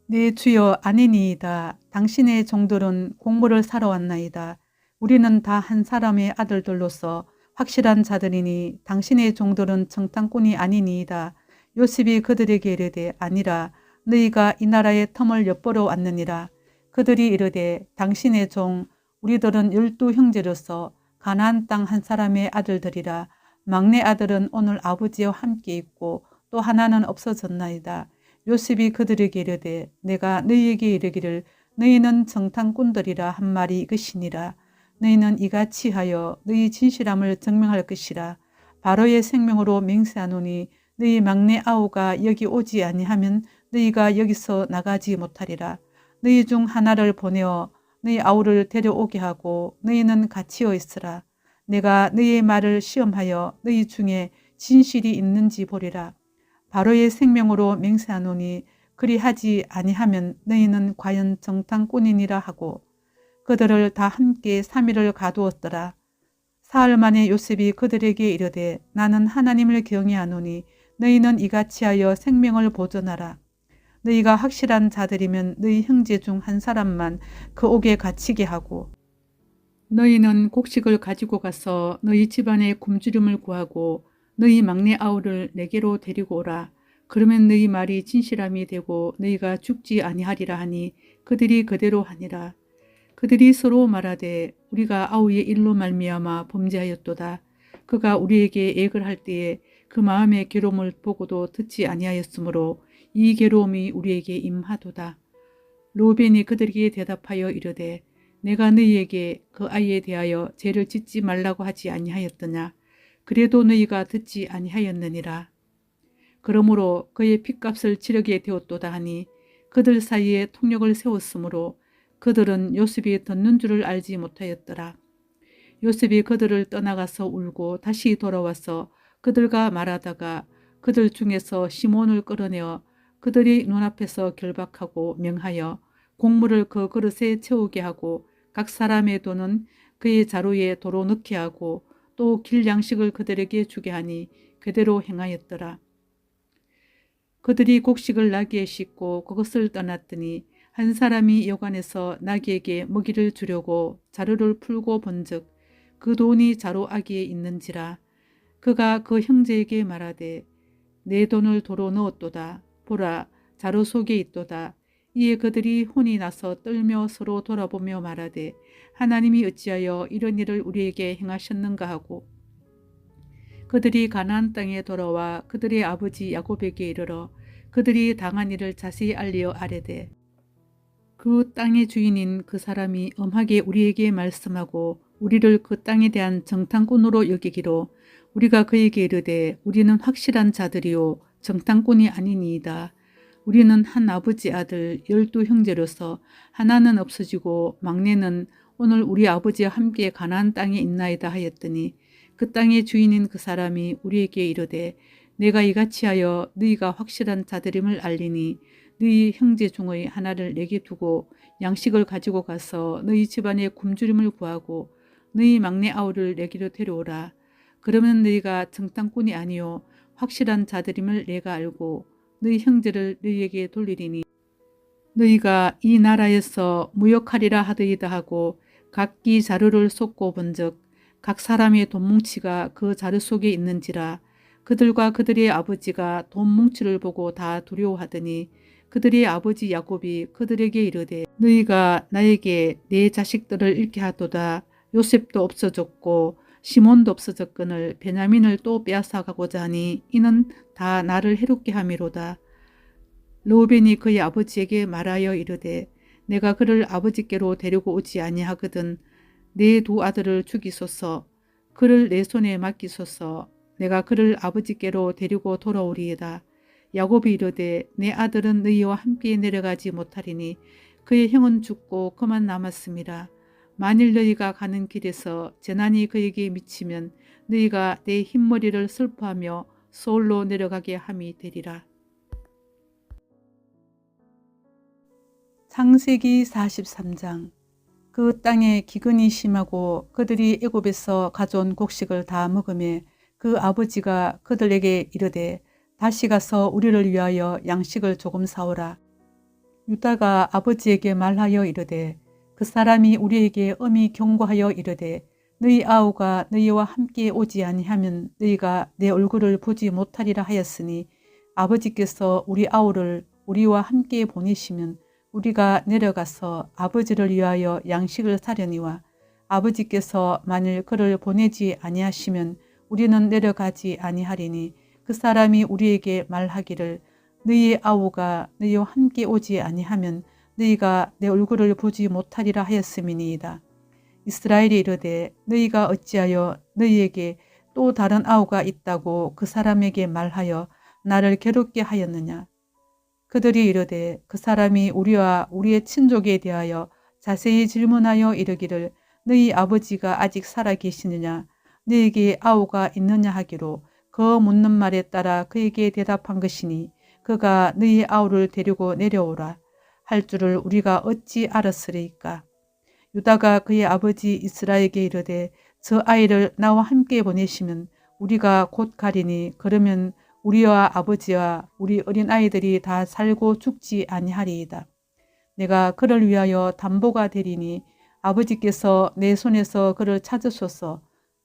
내 주여 아니니이다. 당신의 종들은 곡물을 사러 왔나이다. 우리는 다 한 사람의 아들들로서 확실한 자들이니 당신의 종들은 정탐꾼이 아니니이다. 요셉이 그들에게 이르되 아니라 너희가 이 나라의 텀을 엿보러 왔느니라. 그들이 이르되 당신의 종 우리들은 12 형제로서 가나안 땅 한 사람의 아들들이라. 막내 아들은 오늘 아버지와 함께 있고 또 하나는 없어졌나이다. 요셉이 그들에게 이르되 내가 너희에게 이르기를 너희는 정탐꾼들이라 한 말이 이것이니라. 너희는 이같이 하여 너희 진실함을 증명할 것이라. 바로의 생명으로 맹세하노니 너희 막내 아우가 여기 오지 아니하면 너희가 여기서 나가지 못하리라. 너희 중 하나를 보내어 너희 아우를 데려오게 하고 너희는 같이어 있으라. 내가 너희의 말을 시험하여 너희 중에 진실이 있는지 보리라. 바로의 생명으로 맹세하노니 그리하지 아니하면 너희는 과연 정탐꾼이니라 하고 그들을 다 함께 3일을 가두었더라. 사흘 만에 요셉이 그들에게 이르되 나는 하나님을 경외하노니 너희는 이같이 하여 생명을 보존하라. 너희가 확실한 자들이면 너희 형제 중 한 사람만 그 옥에 갇히게 하고 너희는 곡식을 가지고 가서 너희 집안의 굶주림을 구하고 너희 막내 아우를 내게로 데리고 오라. 그러면 너희 말이 진실함이 되고 너희가 죽지 아니하리라 하니 그들이 그대로 하니라. 그들이 서로 말하되 우리가 아우의 일로 말미암아 범죄하였도다. 그가 우리에게 애걸 할 때에 그 마음의 괴로움을 보고도 듣지 아니하였으므로 이 괴로움이 우리에게 임하도다. 로벤이 그들에게 대답하여 이르되 내가 너희에게 그 아이에 대하여 죄를 짓지 말라고 하지 아니하였더냐. 그래도 너희가 듣지 아니하였느니라. 그러므로 그의 핏값을 치르게 되었도다 하니 그들 사이에 통역을 세웠으므로 그들은 요셉이 듣는 줄을 알지 못하였더라. 요셉이 그들을 떠나가서 울고 다시 돌아와서 그들과 말하다가 그들 중에서 시몬을 끌어내어 그들이 눈앞에서 결박하고 명하여 곡물을 그 그릇에 채우게 하고 각 사람의 돈은 그의 자루에 도로 넣게 하고 또 길 양식을 그들에게 주게 하니 그대로 행하였더라. 그들이 곡식을 나귀에 싣고 그것을 떠났더니 한 사람이 여관에서 나귀에게 먹이를 주려고 자루를 풀고 본즉 그 돈이 자루 아귀에 있는지라. 그가 그 형제에게 말하되 내 돈을 도로 넣었도다. 보라 자루 속에 있도다. 이에 그들이 혼이 나서 떨며 서로 돌아보며 말하되 하나님이 어찌하여 이런 일을 우리에게 행하셨는가 하고 그들이 가나안 땅에 돌아와 그들의 아버지 야곱에게 이르러 그들이 당한 일을 자세히 알리어 아뢰되 그 땅의 주인인 그 사람이 엄하게 우리에게 말씀하고 우리를 그 땅에 대한 정탐꾼으로 여기기로 우리가 그에게 이르되 우리는 확실한 자들이요 정탐꾼이 아니니이다. 우리는 한 아버지 아들 12 형제로서 하나는 없어지고 막내는 오늘 우리 아버지와 함께 가나안 땅에 있나이다 하였더니 그 땅의 주인인 그 사람이 우리에게 이르되 내가 이같이 하여 너희가 확실한 자들임을 알리니 너희 형제 중의 하나를 내게 두고 양식을 가지고 가서 너희 집안의 굶주림을 구하고 너희 막내 아우를 내게로 데려오라. 그러면 너희가 정탐꾼이 아니요 확실한 자들임을 내가 알고 너희 형제를 너희에게 돌리리니 너희가 이 나라에서 무역하리라 하더이다 하고 각기 자루를 쏟고 본즉 각 사람의 돈뭉치가 그 자루 속에 있는지라. 그들과 그들의 아버지가 돈뭉치를 보고 다 두려워하더니 그들의 아버지 야곱이 그들에게 이르되 너희가 나에게 내 자식들을 잃게 하도다. 요셉도 없어졌고 시몬도 없어졌거늘 베냐민을 또 빼앗아가고자 하니 이는 다 나를 해롭게 함이로다. 르우벤이 그의 아버지에게 말하여 이르되 내가 그를 아버지께로 데리고 오지 아니하거든. 내 두 아들을 죽이소서. 그를 내 손에 맡기소서. 내가 그를 아버지께로 데리고 돌아오리이다. 야곱이 이르되 내 아들은 너희와 함께 내려가지 못하리니 그의 형은 죽고 그만 남았음이라. 만일 너희가 가는 길에서 재난이 그에게 미치면 너희가 내 흰머리를 슬퍼하며 서울로 내려가게 함이 되리라. 창세기 43장. 그 땅에 기근이 심하고 그들이 애굽에서 가져온 곡식을 다 먹으매 그 아버지가 그들에게 이르되 다시 가서 우리를 위하여 양식을 조금 사오라. 유다가 아버지에게 말하여 이르되 그 사람이 우리에게 엄히 경고하여 이르되 너희 아우가 너희와 함께 오지 아니하면 너희가 내 얼굴을 보지 못하리라 하였으니 아버지께서 우리 아우를 우리와 함께 보내시면 우리가 내려가서 아버지를 위하여 양식을 사려니와 아버지께서 만일 그를 보내지 아니하시면 우리는 내려가지 아니하리니 그 사람이 우리에게 말하기를 너희의 아우가 너희와 함께 오지 아니하면 너희가 내 얼굴을 보지 못하리라 하였음이니이다. 이스라엘이 이르되 너희가 어찌하여 너희에게 또 다른 아우가 있다고 그 사람에게 말하여 나를 괴롭게 하였느냐. 그들이 이르되 그 사람이 우리와 우리의 친족에 대하여 자세히 질문하여 이르기를 너희 아버지가 아직 살아 계시느냐 너희에게 아우가 있느냐 하기로 그 묻는 말에 따라 그에게 대답한 것이니 그가 너희 아우를 데리고 내려오라 할 줄을 우리가 어찌 알았으리까. 유다가 그의 아버지 이스라엘에게 이르되 저 아이를 나와 함께 보내시면 우리가 곧 가리니 그러면 우리와 아버지와 우리 어린아이들이 다 살고 죽지 아니하리이다. 내가 그를 위하여 담보가 되리니 아버지께서 내 손에서 그를 찾으소서.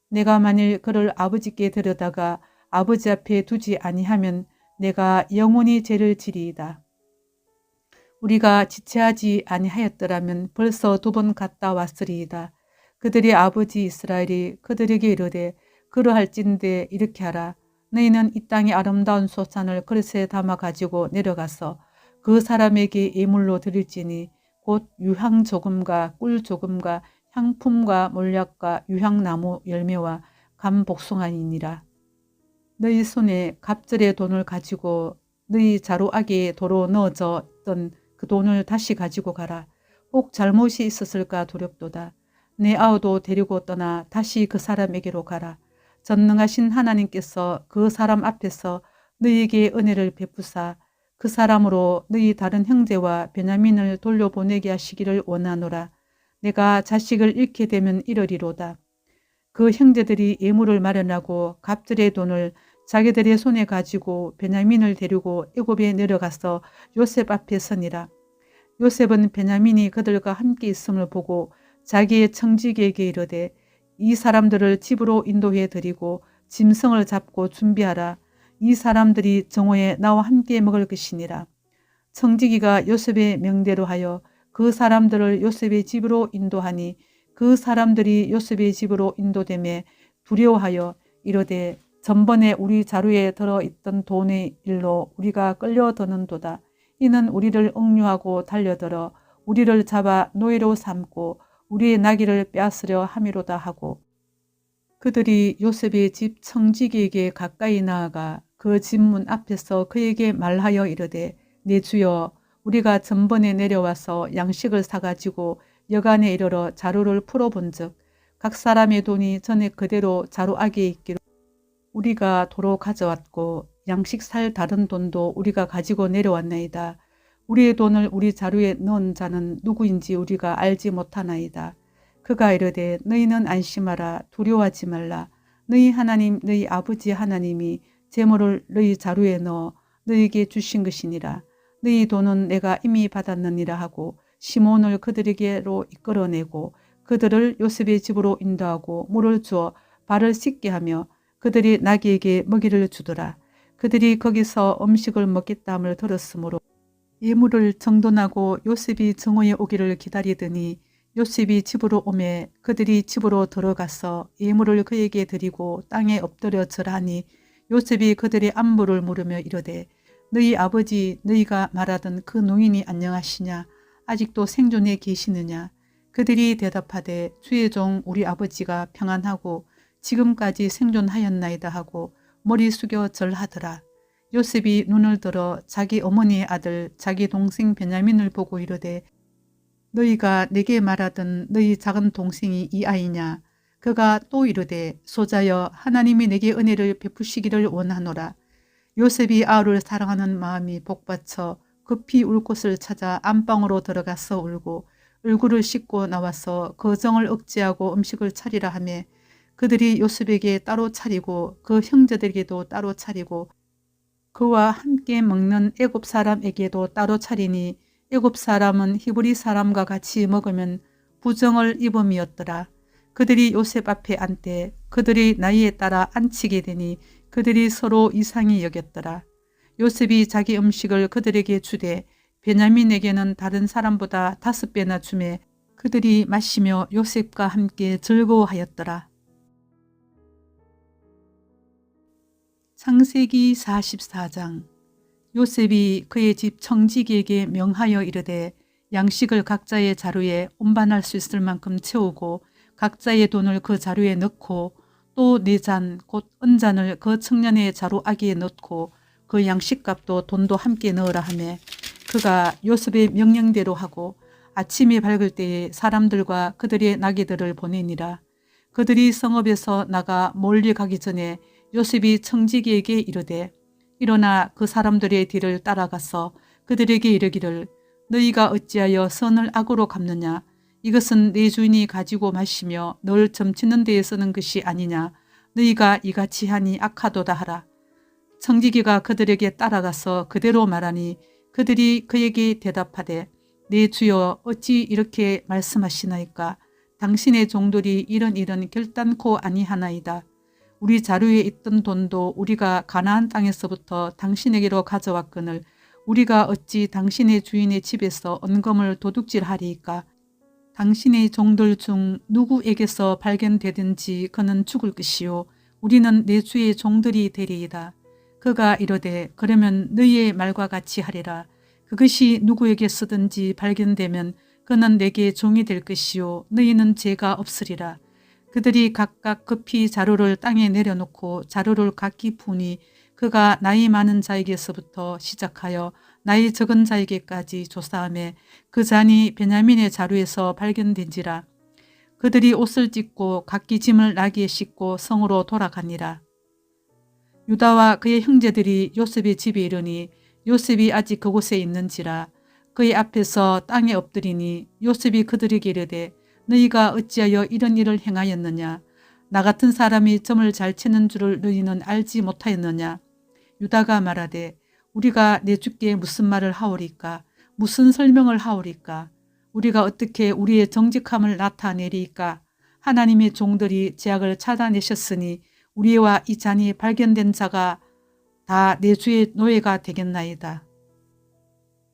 내가 만일 그를 아버지께 데려다가 아버지 앞에 두지 아니하면 내가 영원히 죄를 지리이다. 우리가 지체하지 아니하였더라면 벌써 2번 갔다 왔으리이다. 그들의 아버지 이스라엘이 그들에게 이르되 그러할진대 이렇게 하라. 너희는 이 땅의 아름다운 소산을 그릇에 담아 가지고 내려가서 그 사람에게 예물로 드릴지니 곧 유향 조금과 꿀 조금과 향품과 몰약과 유향나무 열매와 감 복숭아이니라. 너희 손에 갑절의 돈을 가지고 너희 자루아기에 도로 넣어져 있던 그 돈을 다시 가지고 가라. 혹 잘못이 있었을까 두렵도다. 내 아우도 데리고 떠나 다시 그 사람에게로 가라. 전능하신 하나님께서 그 사람 앞에서 너희에게 은혜를 베푸사 그 사람으로 너희 다른 형제와 베냐민을 돌려보내게 하시기를 원하노라. 내가 자식을 잃게 되면 이러리로다. 그 형제들이 예물을 마련하고 갑절의 돈을 자기들의 손에 가지고 베냐민을 데리고 애굽에 내려가서 요셉 앞에 서니라. 요셉은 베냐민이 그들과 함께 있음을 보고 자기의 청지기에게 이르되 이 사람들을 집으로 인도해 드리고 짐승을 잡고 준비하라. 이 사람들이 정오에 나와 함께 먹을 것이니라. 청지기가 요셉의 명대로 하여 그 사람들을 요셉의 집으로 인도하니 그 사람들이 요셉의 집으로 인도되매 두려워하여 이르되 전번에 우리 자루에 들어있던 돈의 일로 우리가 끌려드는도다. 이는 우리를 억류하고 달려들어 우리를 잡아 노예로 삼고 우리의 나귀를 빼앗으려 함이로다 하고 그들이 요셉의 집 청지기에게 가까이 나아가 그 집 문 앞에서 그에게 말하여 이르되 내 주여 우리가 전번에 내려와서 양식을 사가지고 여간에 이르러 자루를 풀어본즉 각 사람의 돈이 전에 그대로 자루아기에 있기로 우리가 도로 가져왔고 양식 살 다른 돈도 우리가 가지고 내려왔나이다. 우리의 돈을 우리 자루에 넣은 자는 누구인지 우리가 알지 못하나이다. 그가 이르되 너희는 안심하라. 두려워하지 말라. 너희 하나님 너희 아버지 하나님이 재물을 너희 자루에 넣어 너희에게 주신 것이니라. 너희 돈은 내가 이미 받았느니라 하고 시몬을 그들에게로 이끌어내고 그들을 요셉의 집으로 인도하고 물을 주어 발을 씻게 하며 그들이 나귀에게 먹이를 주더라. 그들이 거기서 음식을 먹겠다 함을 들었으므로 예물을 정돈하고 요셉이 정오에 오기를 기다리더니 요셉이 집으로 오매 그들이 집으로 들어가서 예물을 그에게 드리고 땅에 엎드려 절하니 요셉이 그들의 안부를 물으며 이르되 너희 아버지 너희가 말하던 그 노인이 안녕하시냐 아직도 생존해 계시느냐. 그들이 대답하되 주의 종 우리 아버지가 평안하고 지금까지 생존하였나이다 하고 머리 숙여 절하더라. 요셉이 눈을 들어 자기 어머니의 아들 자기 동생 베냐민을 보고 이르되 너희가 내게 말하던 너희 작은 동생이 이 아이냐. 그가 또 이르되 소자여 하나님이 내게 은혜를 베푸시기를 원하노라. 요셉이 아우를 사랑하는 마음이 복받쳐 급히 울 곳을 찾아 안방으로 들어가서 울고 얼굴을 씻고 나와서 거정을 억제하고 음식을 차리라 하며 그들이 요셉에게 따로 차리고 그 형제들에게도 따로 차리고 그와 함께 먹는 애굽 사람에게도 따로 차리니 애굽 사람은 히브리 사람과 같이 먹으면 부정을 입음이었더라. 그들이 요셉 앞에 앉되 그들이 나이에 따라 앉히게 되니 그들이 서로 이상히 여겼더라. 요셉이 자기 음식을 그들에게 주되 베냐민에게는 다른 사람보다 5배나 주매 그들이 마시며 요셉과 함께 즐거워하였더라. 창세기 44장. 요셉이 그의 집 청지기에게 명하여 이르되 양식을 각자의 자루에 운반할 수 있을 만큼 채우고 각자의 돈을 그 자루에 넣고 또 4잔 곧 은잔을 그 청년의 자루 아기에 넣고 그 양식값도 돈도 함께 넣으라 하며 그가 요셉의 명령대로 하고 아침이 밝을 때에 사람들과 그들의 나귀들을 보내니라. 그들이 성읍에서 나가 멀리 가기 전에 요셉이 청지기에게 이르되 일어나 그 사람들의 뒤를 따라가서 그들에게 이르기를 너희가 어찌하여 선을 악으로 갚느냐. 이것은 내 주인이 가지고 마시며 널 점치는 데에 쓰는 것이 아니냐. 너희가 이같이 하니 악하도다 하라. 청지기가 그들에게 따라가서 그대로 말하니 그들이 그에게 대답하되 내 주여 어찌 이렇게 말씀하시나이까. 당신의 종들이 이런 결단코 아니하나이다. 우리 자루에 있던 돈도 우리가 가나안 땅에서부터 당신에게로 가져왔거늘 우리가 어찌 당신의 주인의 집에서 은검을 도둑질하리이까. 당신의 종들 중 누구에게서 발견되든지 그는 죽을 것이요 우리는 내 주의 종들이 되리이다. 그가 이르되 그러면 너희의 말과 같이 하리라. 그것이 누구에게 쓰든지 발견되면 그는 내게 종이 될 것이요 너희는 죄가 없으리라. 그들이 각각 급히 자루를 땅에 내려놓고 자루를 각기 푸니 그가 나이 많은 자에게서부터 시작하여 나이 적은 자에게까지 조사하며 그 잔이 베냐민의 자루에서 발견된지라. 그들이 옷을 찢고 각기 짐을 나귀에 싣고 성으로 돌아가니라. 유다와 그의 형제들이 요셉의 집에 이르니 요셉이 아직 그곳에 있는지라. 그의 앞에서 땅에 엎드리니 요셉이 그들에게 이르되 너희가 어찌하여 이런 일을 행하였느냐. 나 같은 사람이 점을 잘 치는 줄을 너희는 알지 못하였느냐. 유다가 말하되 우리가 내 주께 무슨 말을 하오리까. 무슨 설명을 하오리까. 우리가 어떻게 우리의 정직함을 나타내리까. 하나님의 종들이 제약을 찾아내셨으니 우리와 이 잔이 발견된 자가 다 내 주의 노예가 되겠나이다.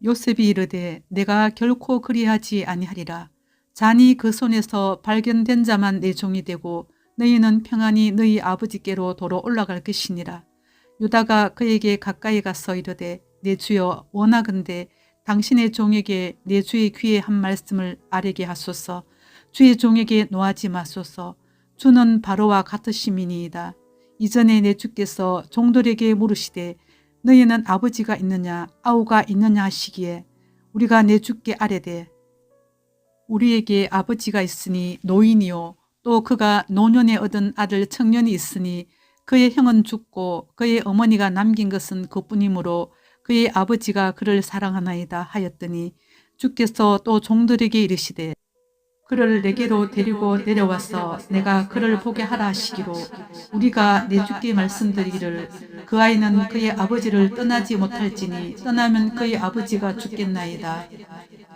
요셉이 이르되 내가 결코 그리하지 아니하리라. 잔이 그 손에서 발견된 자만 내 종이 되고 너희는 평안히 너희 아버지께로 도로 올라갈 것이니라. 유다가 그에게 가까이 가서 이르되 내 주여 원하건대 당신의 종에게 내 주의 귀에 한 말씀을 아뢰게 하소서. 주의 종에게 노하지 마소서. 주는 바로와 같으심이니이다. 이전에 내 주께서 종들에게 물으시되 너희는 아버지가 있느냐 아우가 있느냐 하시기에 우리가 내 주께 아뢰되 우리에게 아버지가 있으니 노인이요 또 그가 노년에 얻은 아들 청년이 있으니 그의 형은 죽고 그의 어머니가 남긴 것은 그뿐이므로 그의 아버지가 그를 사랑하나이다 하였더니 주께서 또 종들에게 이르시되 그를 내게로 데리고 내려와서 내가 그를 보게 하라 하시기로 우리가 내 주께 말씀드리기를 그 아이는 그의 아버지를 떠나지 못할지니 떠나면 그의 아버지가 죽겠나이다.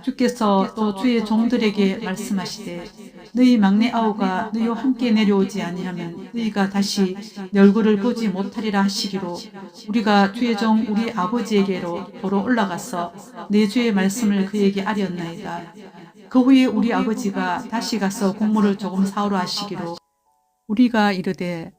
주께서 또 주의 종들에게 말씀하시되 너희 막내 아우가 너희와 함께 내려오지 아니하면 너희가 다시 내 얼굴을 보지 못하리라 하시기로 우리가 주의 종 우리 아버지에게로 도로 올라가서 내 주의 말씀을 그에게 아뢰었나이다. 그 후에 우리 아버지가 다시 가서 곡물을 조금 사오라 하시기로 우리가 이르되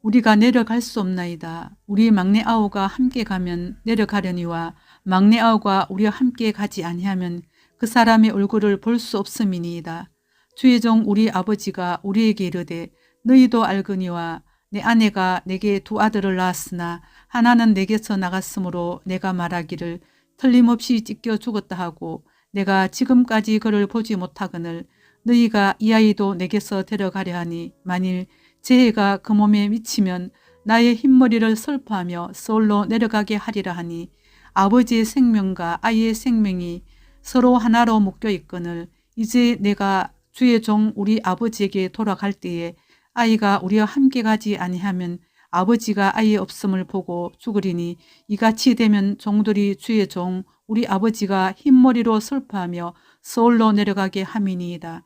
우리가 내려갈 수 없나이다. 우리 막내 아우가 함께 가면 내려가려니와 막내 아우가 우리와 함께 가지 아니하면 그 사람의 얼굴을 볼 수 없음이니이다. 주의 종 우리 아버지가 우리에게 이르되 너희도 알거니와 내 아내가 내게 두 아들을 낳았으나 하나는 내게서 나갔으므로 내가 말하기를 틀림없이 찢겨 죽었다 하고 내가 지금까지 그를 보지 못하거늘 너희가 이 아이도 내게서 데려가려 하니 만일 재해가 그 몸에 미치면 나의 흰머리를 슬퍼하며 서울로 내려가게 하리라 하니 아버지의 생명과 아이의 생명이 서로 하나로 묶여 있거늘 이제 내가 주의 종 우리 아버지에게 돌아갈 때에 아이가 우리와 함께 가지 아니하면 아버지가 아이의 없음을 보고 죽으리니 이같이 되면 종들이 주의 종 우리 아버지가 흰머리로 슬퍼하며 서울로 내려가게 함이니이다.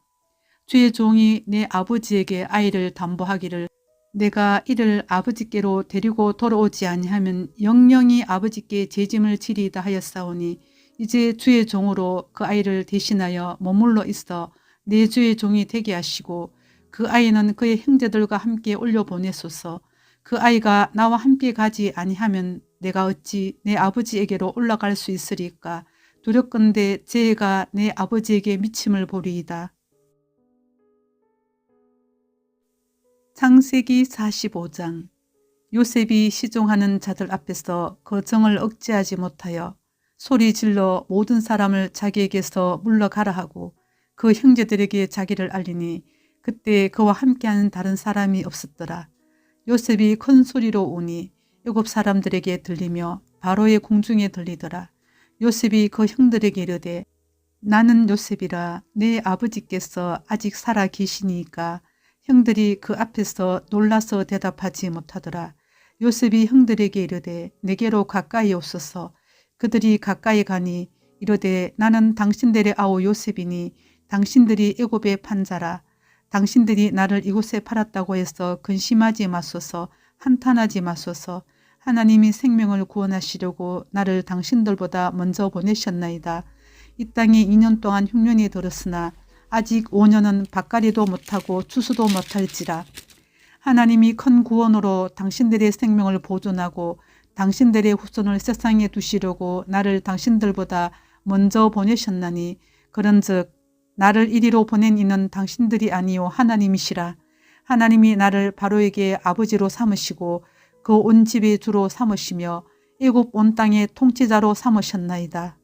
주의 종이 내 아버지에게 아이를 담보하기를 내가 이를 아버지께로 데리고 돌아오지 아니하면 영영이 아버지께 죄짐을 지리이다 하였사오니 이제 주의 종으로 그 아이를 대신하여 머물러 있어 내 주의 종이 되게 하시고 그 아이는 그의 형제들과 함께 올려보내소서. 그 아이가 나와 함께 가지 아니하면 내가 어찌 내 아버지에게로 올라갈 수 있으리까. 두렵건대 재해가 내 아버지에게 미침을 보리이다. 창세기 45장. 요셉이 시종하는 자들 앞에서 그 정을 억제하지 못하여 소리 질러 모든 사람을 자기에게서 물러가라 하고 그 형제들에게 자기를 알리니 그때 그와 함께하는 다른 사람이 없었더라. 요셉이 큰 소리로 우니 애굽 사람들에게 들리며 바로의 궁중에 들리더라. 요셉이 그 형들에게 이르되 나는 요셉이라 내 아버지께서 아직 살아 계시니까 형들이 그 앞에서 놀라서 대답하지 못하더라. 요셉이 형들에게 이르되 내게로 가까이 오소서. 그들이 가까이 가니 이르되 나는 당신들의 아우 요셉이니 당신들이 애굽의 판자라. 당신들이 나를 이곳에 팔았다고 해서 근심하지 마소서. 한탄하지 마소서. 하나님이 생명을 구원하시려고 나를 당신들보다 먼저 보내셨나이다. 이 땅에 2년 동안 흉년이 들었으나 아직 5년은 밭갈이도 못하고 추수도 못할지라. 하나님이 큰 구원으로 당신들의 생명을 보존하고 당신들의 후손을 세상에 두시려고 나를 당신들보다 먼저 보내셨나니 그런즉 나를 이리로 보낸 이는 당신들이 아니요 하나님이시라. 하나님이 나를 바로에게 아버지로 삼으시고 그 온 집의 주로 삼으시며 애굽 온 땅의 통치자로 삼으셨나이다.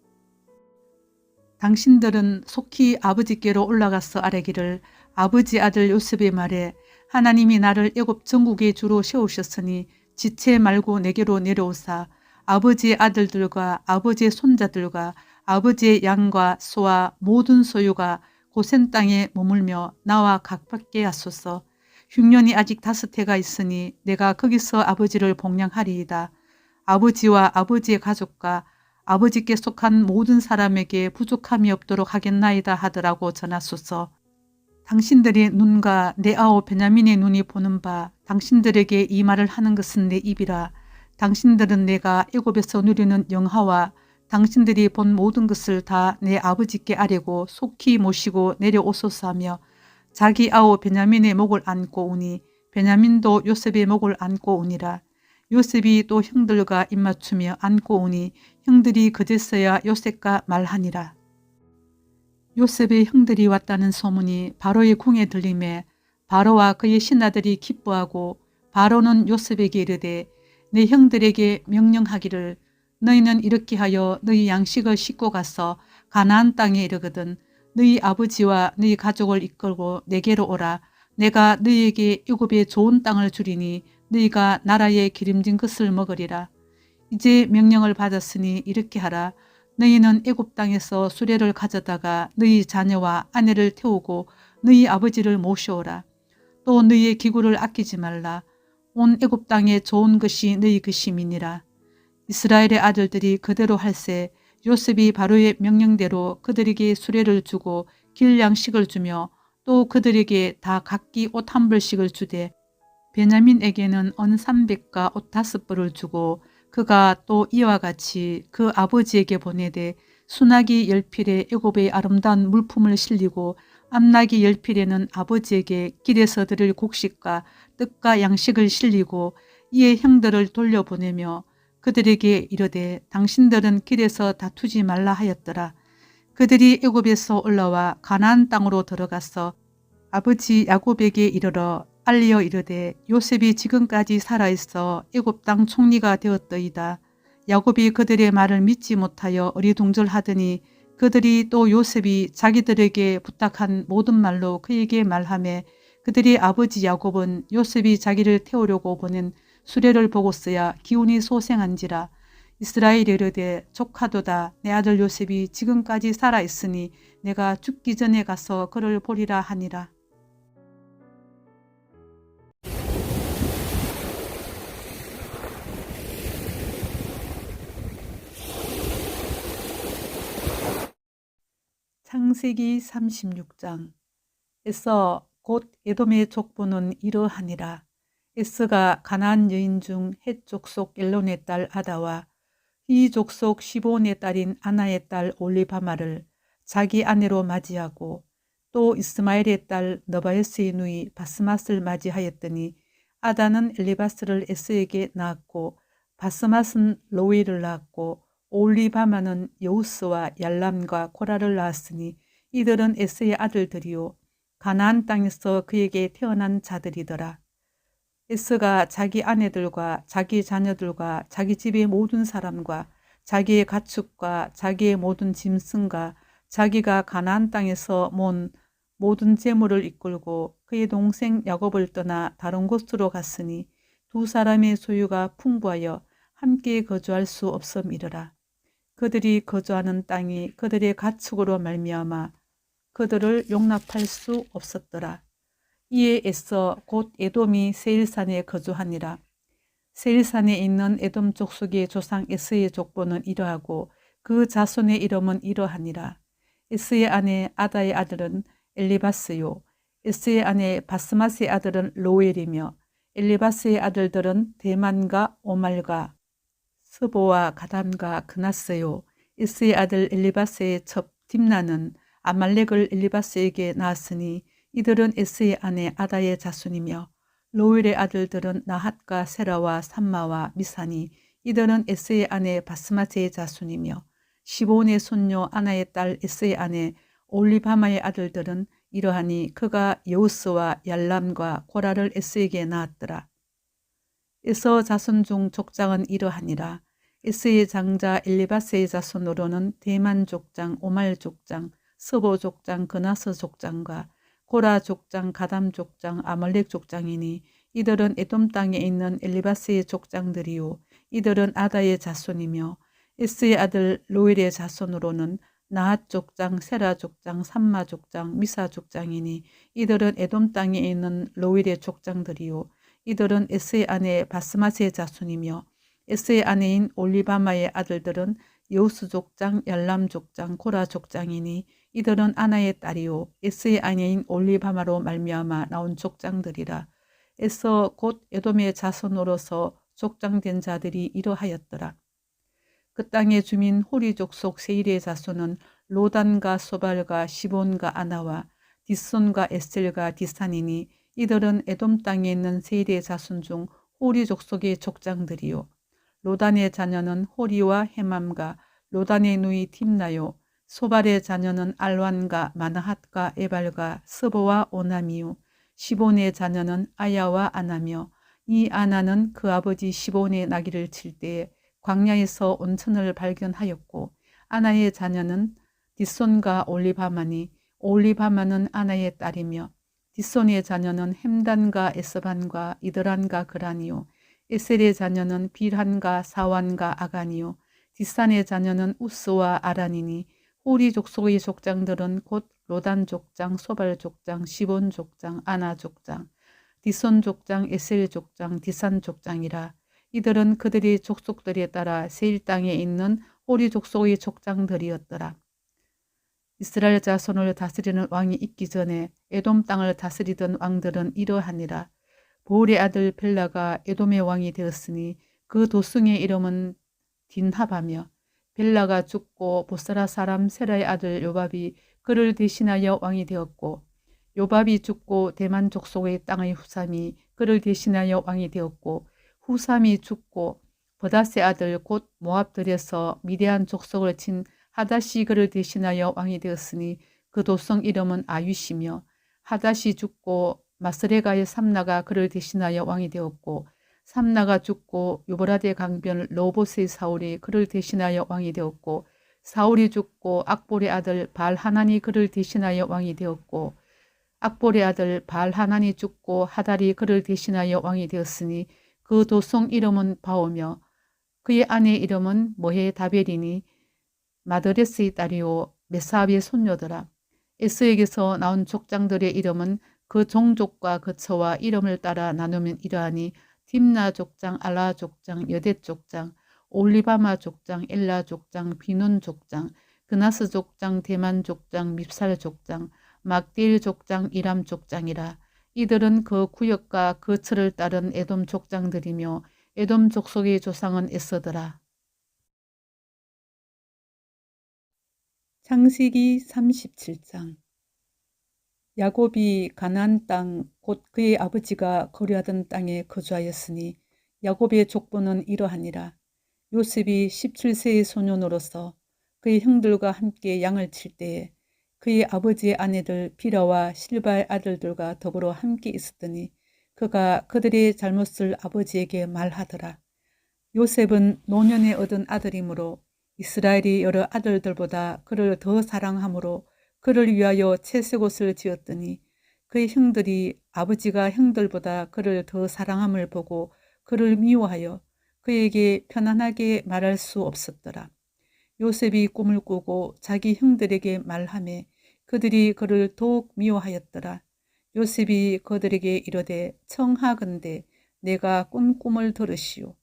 당신들은 속히 아버지께로 올라가서 아뢰기를 아버지 아들 요셉의 말에 하나님이 나를 애굽 전국의 주로 세우셨으니 지체 말고 내게로 내려오사 아버지의 아들들과 아버지의 손자들과 아버지의 양과 소와 모든 소유가 고센 땅에 머물며 나와 각받게 하소서. 흉년이 아직 5해가 있으니 내가 거기서 아버지를 복량하리이다. 아버지와 아버지의 가족과 아버지께 속한 모든 사람에게 부족함이 없도록 하겠나이다 하더라고 전하소서. 당신들의 눈과 내 아우 베냐민의 눈이 보는 바 당신들에게 이 말을 하는 것은 내 입이라. 당신들은 내가 애굽에서 누리는 영화와 당신들이 본 모든 것을 다 내 아버지께 아뢰고 속히 모시고 내려오소서 하며 자기 아우 베냐민의 목을 안고 오니 베냐민도 요셉의 목을 안고 오니라. 요셉이 또 형들과 입맞추며 안고 오니 형들이 그제서야 요셉과 말하니라. 요셉의 형들이 왔다는 소문이 바로의 궁에 들림에 바로와 그의 신하들이 기뻐하고 바로는 요셉에게 이르되 내 형들에게 명령하기를 너희는 이렇게 하여 너희 양식을 싣고 가서 가나안 땅에 이르거든 너희 아버지와 너희 가족을 이끌고 내게로 오라. 내가 너희에게 애굽의 좋은 땅을 주리니 너희가 나라의 기름진 것을 먹으리라. 이제 명령을 받았으니 이렇게 하라. 너희는 애굽 땅에서 수레를 가져다가 너희 자녀와 아내를 태우고 너희 아버지를 모셔오라. 또 너희의 기구를 아끼지 말라. 온 애굽 땅에 좋은 것이 너희 것임이니라. 이스라엘의 아들들이 그대로 할세 요셉이 바로의 명령대로 그들에게 수레를 주고 길 양식을 주며 또 그들에게 다 각기 옷 한 벌씩을 주되 베냐민에게는 언 300과 옷 5벌을 주고 그가 또 이와 같이 그 아버지에게 보내되 순하기 10필에 애굽의 아름다운 물품을 실리고 암나기 10필에는 아버지에게 길에서 드릴 곡식과 떡과 양식을 실리고 이에 형들을 돌려보내며 그들에게 이르되 당신들은 길에서 다투지 말라 하였더라. 그들이 애굽에서 올라와 가나안 땅으로 들어가서 아버지 야곱에게 이르러 알리어 이르되 요셉이 지금까지 살아있어 애굽 땅 총리가 되었더이다. 야곱이 그들의 말을 믿지 못하여 어리둥절하더니 그들이 또 요셉이 자기들에게 부탁한 모든 말로 그에게 말하매 그들의 아버지 야곱은 요셉이 자기를 태우려고 보낸 수레를 보고서야 기운이 소생한지라. 이스라엘이 이르되 족하도다. 내 아들 요셉이 지금까지 살아있으니 내가 죽기 전에 가서 그를 보리라 하니라. 창세기 36장. 에서 곧 에돔의 족보는 이러하니라. 에스가 가나안 여인 중 헷 족속 엘론의 딸 아다와 히 족속 시본의 딸인 아나의 딸 올리바마를 자기 아내로 맞이하고 또 이스마엘의 딸 너바에스의 누이 바스맛을 맞이하였더니 아다는 엘리바스를 에스에게 낳았고 바스맛은 로이를 낳았고 올리바마는 여우스와 얄람과 코라를 낳았으니 이들은 에스의 아들들이요 가나안 땅에서 그에게 태어난 자들이더라. 에스가 자기 아내들과 자기 자녀들과 자기 집의 모든 사람과 자기의 가축과 자기의 모든 짐승과 자기가 가나안 땅에서 모은 모든 재물을 이끌고 그의 동생 야곱을 떠나 다른 곳으로 갔으니 두 사람의 소유가 풍부하여 함께 거주할 수 없음이러라. 그들이 거주하는 땅이 그들의 가축으로 말미암아 그들을 용납할 수 없었더라. 이에 에서 곧 에돔이 세일산에 거주하니라. 세일산에 있는 에돔 족속의 조상 에스의 족보는 이러하고 그 자손의 이름은 이러하니라. 에스의 아내 아다의 아들은 엘리바스요. 에스의 아내 바스맛의 아들은 로엘이며 엘리바스의 아들들은 대만과 오말과 스보와 가담과 그나스요. 에스의 아들 엘리바스의 첩 딥나는 아말렉을 엘리바스에게 낳았으니 이들은 에스의 아내 아다의 자손이며 로엘의 아들들은 나핫과 세라와 삼마와 미사니 이들은 에스의 아내 바스마세의 자손이며 시본의 손녀 아나의 딸 에스의 아내 올리바마의 아들들은 이러하니 그가 여우스와 얄람과 고라를 에스에게 낳았더라. 에서 자손 중 족장은 이러하니라. 에스의 장자 엘리바스의 자손으로는 대만 족장, 오말 족장, 스보 족장, 그나스 족장과 고라 족장, 가담 족장, 아말렉 족장이니 이들은 에돔 땅에 있는 엘리바스의 족장들이요 이들은 아다의 자손이며 에스의 아들 로엘의 자손으로는 나핫 족장, 세라 족장, 삼마 족장, 미사 족장이니 이들은 에돔 땅에 있는 로엘의 족장들이요 이들은 에스의 아내 바스마스의 자손이며 에스의 아내인 올리바마의 아들들은 여우스 족장, 얄람 족장, 고라 족장이니 이들은 아나의 딸이요 에스의 아내인 올리바마로 말미암아 나온 족장들이라. 에서 곧 에돔의 자손으로서 족장된 자들이 이러하였더라. 그 땅의 주민 호리 족속 세일의 자손은 로단과 소발과 시본과 아나와 디손과 에셀과 디산이니 이들은 에돔 땅에 있는 세일의 자손 중 호리 족속의 족장들이요 로단의 자녀는 호리와 헤맘과 로단의 누이 tim나요 소발의 자녀는 알완과 마나핫과 에발과 스보와 오남이요 시본의 자녀는 아야와 아나며 이 아나는 그 아버지 시본의 나귀를 칠 때에 광야에서 온천을 발견하였고 아나의 자녀는 디손과 올리바마니 올리바마는 아나의 딸이며 디손의 자녀는 햄단과 에스반과 이드란과 그라니요 에셀의 자녀는 빌한과 사완과 아가니요 디산의 자녀는 우스와 아란이니 호리 족속의 족장들은 곧 로단 족장, 소발 족장, 시본 족장, 아나 족장, 디손 족장, 에셀 족장, 디산 족장이라. 이들은 그들의 족속들에 따라 세일 땅에 있는 호리 족속의 족장들이었더라. 이스라엘 자손을 다스리는 왕이 있기 전에 에돔 땅을 다스리던 왕들은 이러하니라. 보울의 아들 벨라가 에돔의 왕이 되었으니 그 도승의 이름은 딘하바며, 벨라가 죽고 보스라 사람 세라의 아들 요밥이 그를 대신하여 왕이 되었고, 요밥이 죽고 대만 족속의 땅의 후삼이 그를 대신하여 왕이 되었고, 후삼이 죽고 버닷의 아들 곧 모압들에서 미디안 족속을 친 하닷이 그를 대신하여 왕이 되었으니 그 도성 이름은 아윗이며, 하닷이 죽고 마스레가의 삼나가 그를 대신하여 왕이 되었고, 삼나가 죽고 유브라데 강변 로봇의 사울이 그를 대신하여 왕이 되었고, 사울이 죽고 악볼의 아들 발하난이 그를 대신하여 왕이 되었고, 악볼의 아들 발하난이 죽고 하달이 그를 대신하여 왕이 되었으니 그 도성 이름은 바오며, 그의 아내 이름은 모헤다벨이니 마드레스의 딸이요 메사압의 손녀더라. 에스에게서 나온 족장들의 이름은 그 종족과 거처와 이름을 따라 나누면 이러하니, 딥나 족장, 알라 족장, 여댓 족장, 올리바마 족장, 엘라 족장, 비논 족장, 그나스 족장, 대만 족장, 밉살 족장, 막딜 족장, 이람 족장이라. 이들은 그 구역과 거처를 따른 에돔 족장들이며 에돔 족속의 조상은 에서더라. 창세기 37장. 야곱이 가나안 땅 곧 그의 아버지가 거류하던 땅에 거주하였으니 야곱의 족보는 이러하니라. 요셉이 17세의 소년으로서 그의 형들과 함께 양을 칠 때에 그의 아버지의 아내들 비라와 실바의 아들들과 더불어 함께 있었더니 그가 그들의 잘못을 아버지에게 말하더라. 요셉은 노년에 얻은 아들이므로 이스라엘이 여러 아들들보다 그를 더 사랑하므로 그를 위하여 채색옷을 지었더니 그의 형들이 아버지가 형들보다 그를 더 사랑함을 보고 그를 미워하여 그에게 편안하게 말할 수 없었더라. 요셉이 꿈을 꾸고 자기 형들에게 말하매 그들이 그를 더욱 미워하였더라. 요셉이 그들에게 이르되 청하건대 내가 꾼 꿈을 들으시오.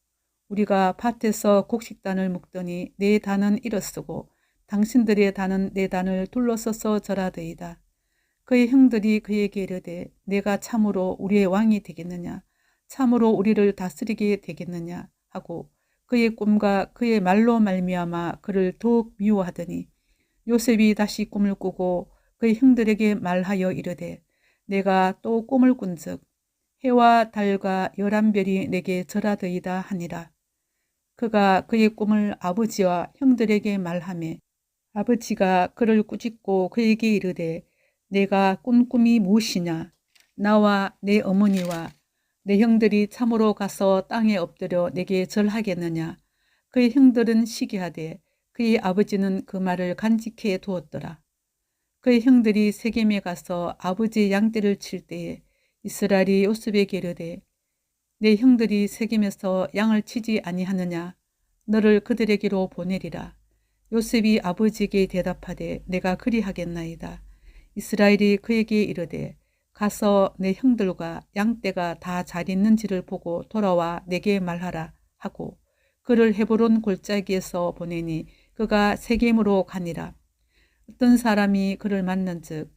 우리가 밭에서 곡식단을 묶더니 내 단은 일어서고 당신들의 단은 내 단을 둘러서서 절하되이다. 그의 형들이 그에게 이르되 내가 참으로 우리의 왕이 되겠느냐, 참으로 우리를 다스리게 되겠느냐 하고 그의 꿈과 그의 말로 말미암아 그를 더욱 미워하더니 요셉이 다시 꿈을 꾸고 그의 형들에게 말하여 이르되 내가 또 꿈을 꾼즉 해와 달과 11별이 내게 절하되이다 하니라. 그가 그의 꿈을 아버지와 형들에게 말하매 아버지가 그를 꾸짖고 그에게 이르되 내가 꾼 꿈이 무엇이냐, 나와 내 어머니와 내 형들이 참으로 가서 땅에 엎드려 내게 절하겠느냐. 그의 형들은 시기하되 그의 아버지는 그 말을 간직해 두었더라. 그의 형들이 세겜에 가서 아버지의 양떼를 칠 때에 이스라엘이 요셉에게 이르되 내 형들이 세겜에서 양을 치지 아니하느냐, 너를 그들에게로 보내리라. 요셉이 아버지에게 대답하되 내가 그리하겠나이다. 이스라엘이 그에게 이르되 가서 내 형들과 양떼가 다 잘 있는지를 보고 돌아와 내게 말하라 하고 그를 헤브론 골짜기에서 보내니 그가 세겜으로 가니라. 어떤 사람이 그를 만난즉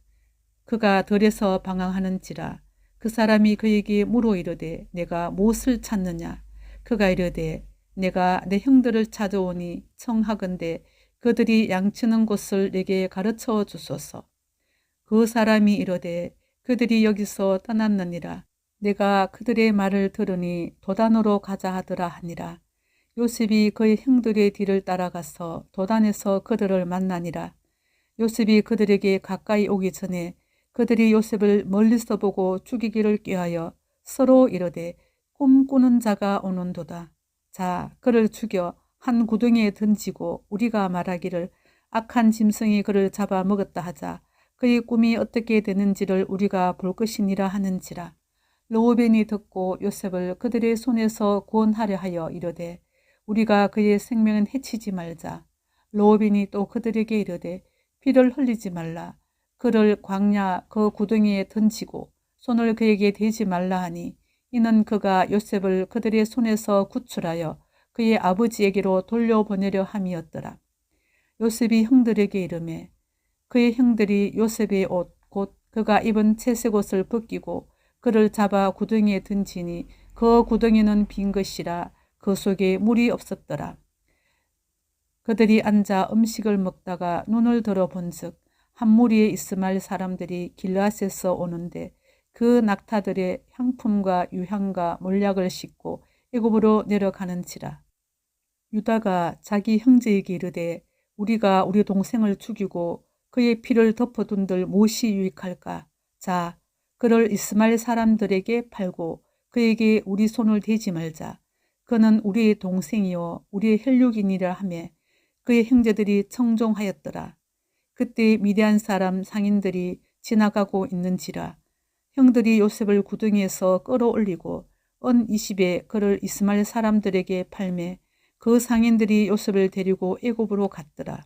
그가 들에서 방황하는지라. 그 사람이 그에게 물어 이르되 내가 무엇을 찾느냐. 그가 이르되 내가 내 형들을 찾아오니 청하건대 그들이 양치는 곳을 내게 가르쳐 주소서. 그 사람이 이르되 그들이 여기서 떠났느니라. 내가 그들의 말을 들으니 도단으로 가자 하더라 하니라. 요셉이 그의 형들의 뒤를 따라가서 도단에서 그들을 만나니라. 요셉이 그들에게 가까이 오기 전에 그들이 요셉을 멀리서 보고 죽이기를 꾀하여 서로 이르되 꿈꾸는 자가 오는도다. 자, 그를 죽여 한 구덩이에 던지고 우리가 말하기를 악한 짐승이 그를 잡아 먹었다 하자. 그의 꿈이 어떻게 되는지를 우리가 볼 것이니라 하는지라. 르우벤이 듣고 요셉을 그들의 손에서 구원하려 하여 이르되 우리가 그의 생명은 해치지 말자. 르우벤이 또 그들에게 이르되 피를 흘리지 말라. 그를 광야 그 구덩이에 던지고 손을 그에게 대지 말라 하니 이는 그가 요셉을 그들의 손에서 구출하여 그의 아버지에게로 돌려보내려 함이었더라. 요셉이 형들에게 이르매 그의 형들이 요셉의 옷 곧 그가 입은 채색 옷을 벗기고 그를 잡아 구덩이에 던지니 그 구덩이는 빈 것이라 그 속에 물이 없었더라. 그들이 앉아 음식을 먹다가 눈을 들어본즉 한 무리의 이스마엘 사람들이 길르앗에서 오는데 그 낙타들의 향품과 유향과 몰약을 싣고 애굽으로 내려가는지라. 유다가 자기 형제에게 이르되 우리가 우리 동생을 죽이고 그의 피를 덮어둔들 무엇이 유익할까? 자, 그를 이스마엘 사람들에게 팔고 그에게 우리 손을 대지 말자. 그는 우리의 동생이요 우리의 혈육이니라 하며 그의 형제들이 청종하였더라. 그때 미디안 사람 상인들이 지나가고 있는지라 형들이 요셉을 구덩이에서 끌어올리고 언 20에 그를 이스마엘 사람들에게 팔매 그 상인들이 요셉을 데리고 애굽으로 갔더라.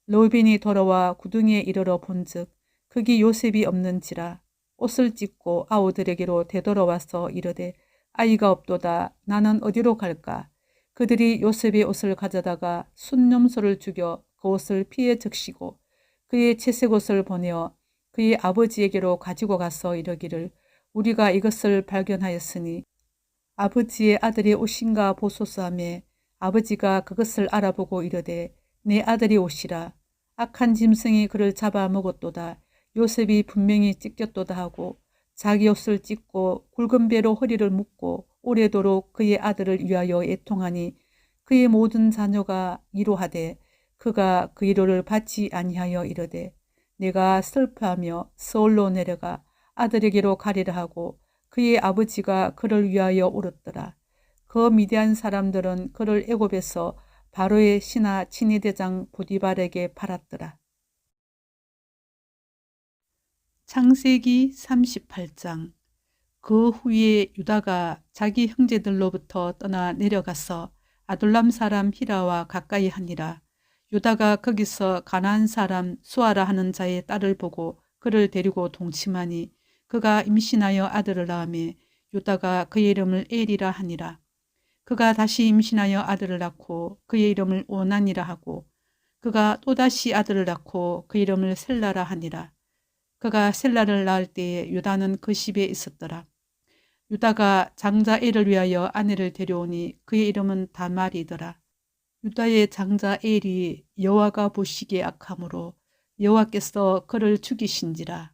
르우벤이 돌아와 구덩이에 이르러 본즉 거기 요셉이 없는지라 옷을 찢고 아우들에게로 되돌아와서 이르되 아이가 없도다. 나는 어디로 갈까? 그들이 요셉의 옷을 가져다가 순념소를 죽여 그 옷을 피에 적시고 그의 채색 옷을 보내어 그의 아버지에게로 가지고 가서 이르기를 우리가 이것을 발견하였으니 아버지의 아들이 옷인가 보소서 하며 아버지가 그것을 알아보고 이르되 내 아들이 옷이라. 악한 짐승이 그를 잡아 먹었도다. 요셉이 분명히 찢겼도다 하고 자기 옷을 찢고 굵은 배로 허리를 묶고 오래도록 그의 아들을 위하여 애통하니 그의 모든 자녀가 이로하되 그가 그 위로를 받지 아니하여 이르되 내가 슬퍼하며 서울로 내려가 아들에게로 가리라 하고 그의 아버지가 그를 위하여 울었더라. 그 미디안 사람들은 그를 애굽에서 바로의 신하 친위대장 보디발에게 팔았더라. 창세기 38장. 그 후에 유다가 자기 형제들로부터 떠나 내려가서 아둘람 사람 히라와 가까이 하니라. 유다가 거기서 가나안 사람 수아라 하는 자의 딸을 보고 그를 데리고 동침하니 그가 임신하여 아들을 낳으며 유다가 그의 이름을 엘이라 하니라. 그가 다시 임신하여 아들을 낳고 그의 이름을 오난이라 하고 그가 또다시 아들을 낳고 그 이름을 셀라라 하니라. 그가 셀라를 낳을 때에 유다는 그 집에 있었더라. 유다가 장자 엘을 위하여 아내를 데려오니 그의 이름은 다말이더라. 유다의 장자 엘이 여호와가 보시기에 악함으로 여호와께서 그를 죽이신지라.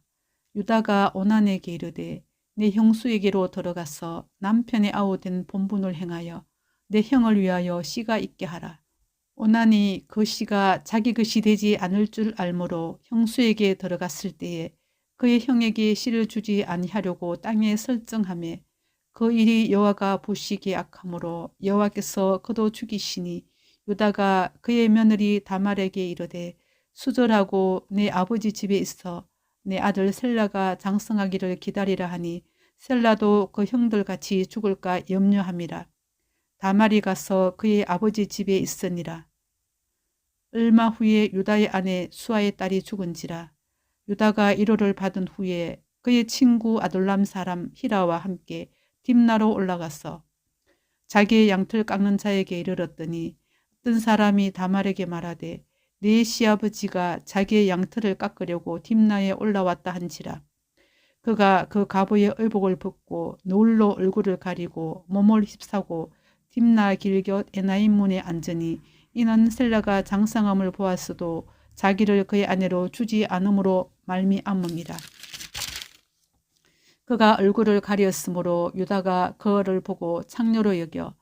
유다가 오난에게 이르되 내 형수에게로 들어가서 남편의 아우된 본분을 행하여 내 형을 위하여 씨가 있게 하라. 오난이 그 씨가 자기 것이 되지 않을 줄 알므로 형수에게 들어갔을 때에 그의 형에게 씨를 주지 아니하려고 땅에 설정하며 그 일이 여호와가 보시기에 악함으로 여호와께서 그도 죽이시니 유다가 그의 며느리 다말에게 이르되 수절하고 내 아버지 집에 있어 내 아들 셀라가 장성하기를 기다리라 하니 셀라도 그 형들같이 죽을까 염려함이라. 다말이 가서 그의 아버지 집에 있으니라. 얼마 후에 유다의 아내 수아의 딸이 죽은지라. 유다가 위로를 받은 후에 그의 친구 아둘람 사람 히라와 함께 딥나로 올라가서 자기의 양털 깎는 자에게 이르렀더니 어떤 사람이 다말에게 말하되 네 시아버지가 자기의 양털을 깎으려고 딥나에 올라왔다 한지라. 그가 그 갑오의 의복을 벗고 노을로 얼굴을 가리고 몸을 휩싸고 딥나 길곁 에나임 문에 앉으니 이는 셀라가 장성함을 보았어도 자기를 그의 아내로 주지 않음으로 말미암음이라. 그가 얼굴을 가리었으므로 유다가 그를 보고 창녀로 여겨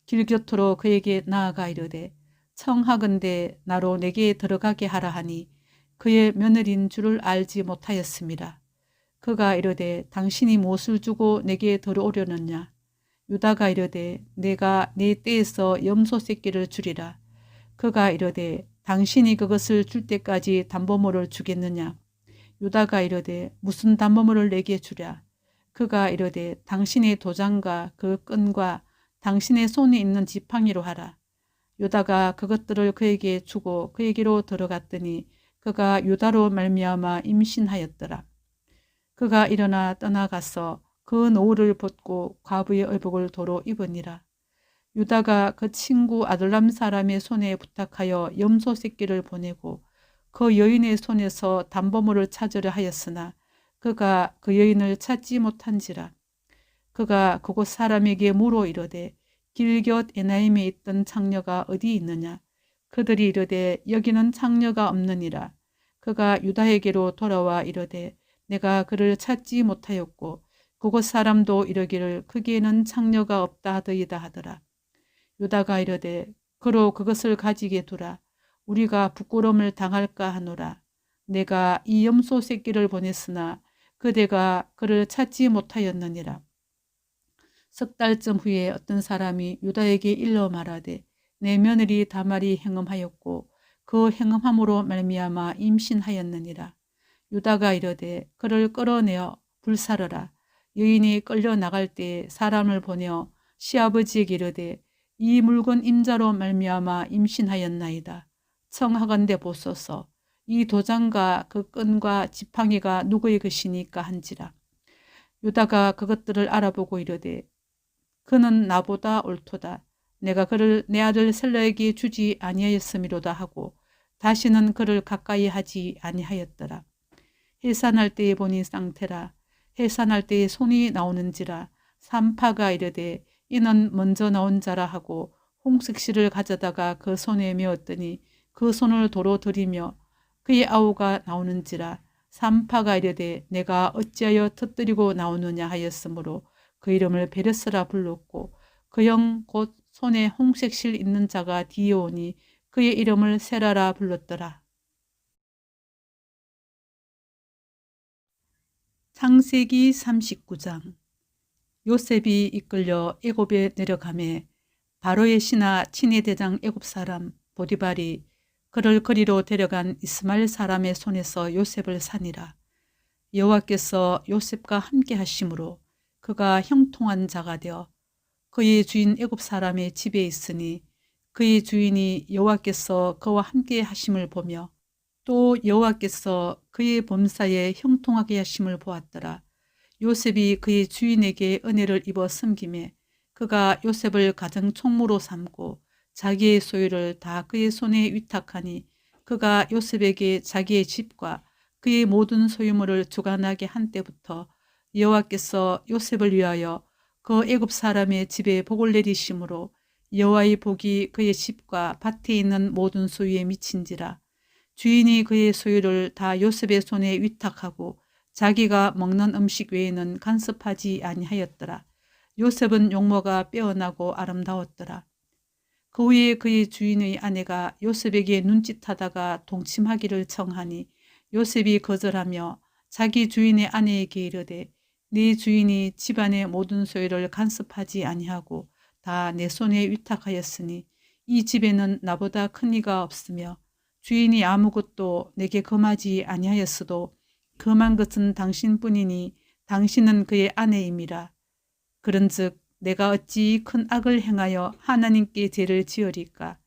길곁으로 그에게 나아가 이르되 청하건대 나로 내게 들어가게 하라 하니 그의 며느리인 줄을 알지 못하였습니다. 그가 이르되 당신이 무엇을 주고 내게 들어오려느냐. 유다가 이르되 내가 네 떼에서 염소 새끼를 주리라. 그가 이르되 당신이 그것을 줄 때까지 담보물을 주겠느냐. 유다가 이르되 무슨 담보물을 내게 주랴. 그가 이르되 당신의 도장과 그 끈과 당신의 손에 있는 지팡이로 하라. 유다가 그것들을 그에게 주고 그에게로 들어갔더니 그가 유다로 말미암아 임신하였더라. 그가 일어나 떠나가서 그 노을을 벗고 과부의 의복을 도로 입으니라. 유다가 그 친구 아둘람 사람의 손에 부탁하여 염소 새끼를 보내고 그 여인의 손에서 담보물을 찾으려 하였으나 그가 그 여인을 찾지 못한지라. 그가 그곳 사람에게 물어 이르되 길곁 에나임에 있던 창녀가 어디 있느냐. 그들이 이르되 여기는 창녀가 없느니라. 그가 유다에게로 돌아와 이르되 내가 그를 찾지 못하였고 그곳 사람도 이르기를 거기에는 창녀가 없다 하더이다 하더라. 유다가 이르되 그로 그것을 가지게 두라. 우리가 부끄러움을 당할까 하노라. 내가 이 염소 새끼를 보냈으나 그대가 그를 찾지 못하였느니라. 석 달쯤 후에 어떤 사람이 유다에게 일러 말하되 내 며느리 다말이 행음하였고 그 행음함으로 말미암아 임신하였느니라. 유다가 이르되 그를 끌어내어 불사르라. 여인이 끌려 나갈 때 사람을 보내어 시아버지에게 이르되 이 물건 임자로 말미암아 임신하였나이다. 청하건대 보소서. 이 도장과 그 끈과 지팡이가 누구의 것이니까 한지라. 유다가 그것들을 알아보고 이르되 그는 나보다 옳도다. 내가 그를 내 아들 셀라에게 주지 아니하였음이로다 하고 다시는 그를 가까이 하지 아니하였더라. 해산할 때에 보니 쌍태라. 해산할 때에 손이 나오는지라. 산파가 이르되 이는 먼저 나온 자라 하고 홍색실을 가져다가 그 손에 메었더니 그 손을 도로 들이며 그의 아우가 나오는지라. 산파가 이르되 내가 어찌하여 터뜨리고 나오느냐 하였으므로 그 이름을 베레스라 불렀고 그 영 곧 손에 홍색실 있는 자가 뒤에 오니 그의 이름을 세라라 불렀더라. 창세기 39장. 요셉이 이끌려 애굽에 내려가매 바로의 신하 친위 대장 애굽 사람 보디발이 그를 거리로 데려간 이스마엘 사람의 손에서 요셉을 사니라. 여호와께서 요셉과 함께 하심으로 그가 형통한 자가 되어 그의 주인 애굽 사람의 집에 있으니 그의 주인이 여호와께서 그와 함께 하심을 보며 또 여호와께서 그의 범사에 형통하게 하심을 보았더라. 요셉이 그의 주인에게 은혜를 입어 섬김에 그가 요셉을 가정 총무로 삼고 자기의 소유를 다 그의 손에 위탁하니 그가 요셉에게 자기의 집과 그의 모든 소유물을 주관하게 한 때부터 여호와께서 요셉을 위하여 그 애굽 사람의 집에 복을 내리심으로 여호와의 복이 그의 집과 밭에 있는 모든 소유에 미친지라. 주인이 그의 소유를 다 요셉의 손에 위탁하고 자기가 먹는 음식 외에는 간섭하지 아니하였더라. 요셉은 용모가 빼어나고 아름다웠더라. 그 후에 그의 주인의 아내가 요셉에게 눈짓하다가 동침하기를 청하니 요셉이 거절하며 자기 주인의 아내에게 이르되 네 주인이 집안의 모든 소유를 간섭하지 아니하고 다 내 손에 위탁하였으니 이 집에는 나보다 큰 이가 없으며 주인이 아무것도 내게 금하지 아니하였어도 금한 것은 당신뿐이니 당신은 그의 아내임이라. 그런즉 내가 어찌 큰 악을 행하여 하나님께 죄를 지으리까.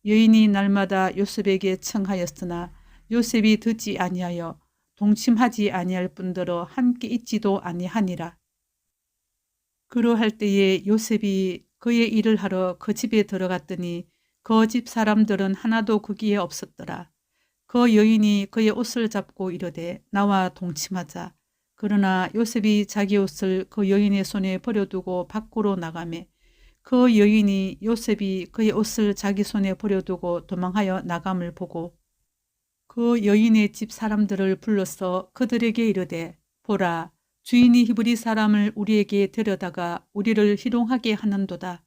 여인이 날마다 요셉에게 청하였으나 요셉이 듣지 아니하여 동침하지 아니할 뿐더러 함께 있지도 아니하니라. 그러할 때에 요셉이 그의 일을 하러 그 집에 들어갔더니 그 집 사람들은 하나도 거기에 없었더라. 그 여인이 그의 옷을 잡고 이르되 나와 동침하자. 그러나 요셉이 자기 옷을 그 여인의 손에 버려두고 밖으로 나가매 그 여인이 요셉이 그의 옷을 자기 손에 버려두고 도망하여 나감을 보고 그 여인의 집 사람들을 불러서 그들에게 이르되 보라, 주인이 히브리 사람을 우리에게 데려다가 우리를 희롱하게 하는도다.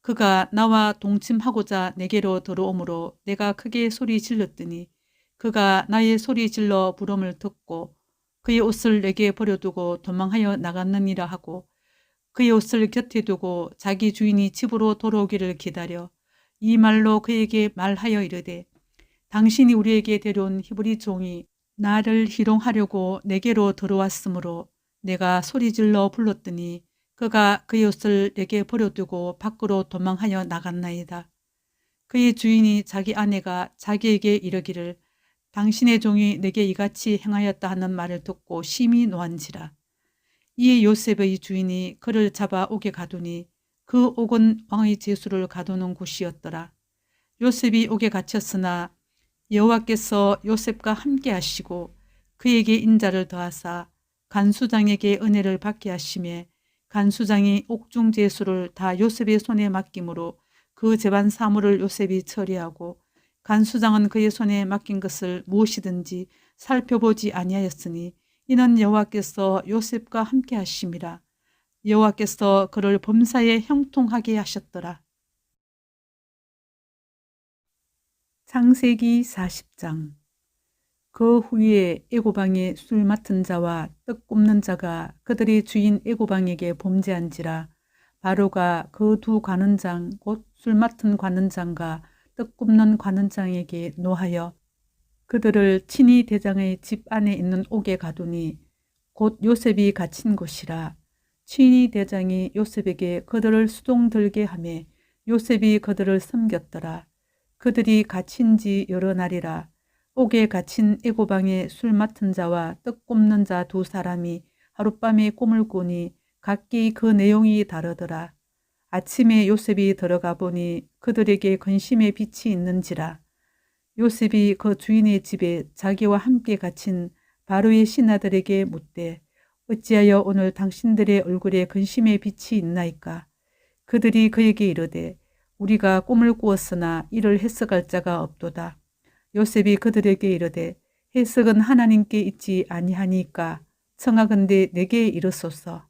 그가 나와 동침하고자 내게로 들어오므로 내가 크게 소리 질렀더니 그가 나의 소리 질러 부름을 듣고 그의 옷을 내게 버려두고 도망하여 나갔느니라 하고 그의 옷을 곁에 두고 자기 주인이 집으로 돌아오기를 기다려 이 말로 그에게 말하여 이르되 당신이 우리에게 데려온 히브리 종이 나를 희롱하려고 내게로 들어왔으므로 내가 소리질러 불렀더니 그가 그의 옷을 내게 버려두고 밖으로 도망하여 나갔나이다. 그의 주인이 자기 아내가 자기에게 이르기를 당신의 종이 내게 이같이 행하였다 하는 말을 듣고 심히 노한지라. 이에 요셉의 주인이 그를 잡아 옥에 가두니 그 옥은 왕의 제수를 가두는 곳이었더라. 요셉이 옥에 갇혔으나 여호와께서 요셉과 함께 하시고 그에게 인자를 더하사 간수장에게 은혜를 받게 하시매 간수장이 옥중 제수를 다 요셉의 손에 맡김으로 그 재반 사물을 요셉이 처리하고 간수장은 그의 손에 맡긴 것을 무엇이든지 살펴보지 아니하였으니 이는 여호와께서 요셉과 함께 하심이라. 여호와께서 그를 범사에 형통하게 하셨더라. 창세기 40장. 그 후에 애고방에 술 맡은 자와 떡 굽는 자가 그들의 주인 애고방에게 범죄한지라. 바로가 그 두 관원장 곧 술 맡은 관원장과 떡 굽는 관원장에게 노하여 그들을 친히 대장의 집 안에 있는 옥에 가두니 곧 요셉이 갇힌 곳이라. 친히 대장이 요셉에게 그들을 수동 들게 하매 요셉이 그들을 섬겼더라. 그들이 갇힌 지 여러 날이라. 옥에 갇힌 애고방에 술 맡은 자와 떡 굽는 자 두 사람이 하룻밤에 꿈을 꾸니 각기 그 내용이 다르더라. 아침에 요셉이 들어가 보니 그들에게 근심의 빛이 있는지라. 요셉이 그 주인의 집에 자기와 함께 갇힌 바로의 신하들에게 묻되 어찌하여 오늘 당신들의 얼굴에 근심의 빛이 있나이까? 그들이 그에게 이르되 우리가 꿈을 꾸었으나 이를 해석할 자가 없도다. 요셉이 그들에게 이르되 해석은 하나님께 있지 아니하니까 청하건대 내게 이르소서.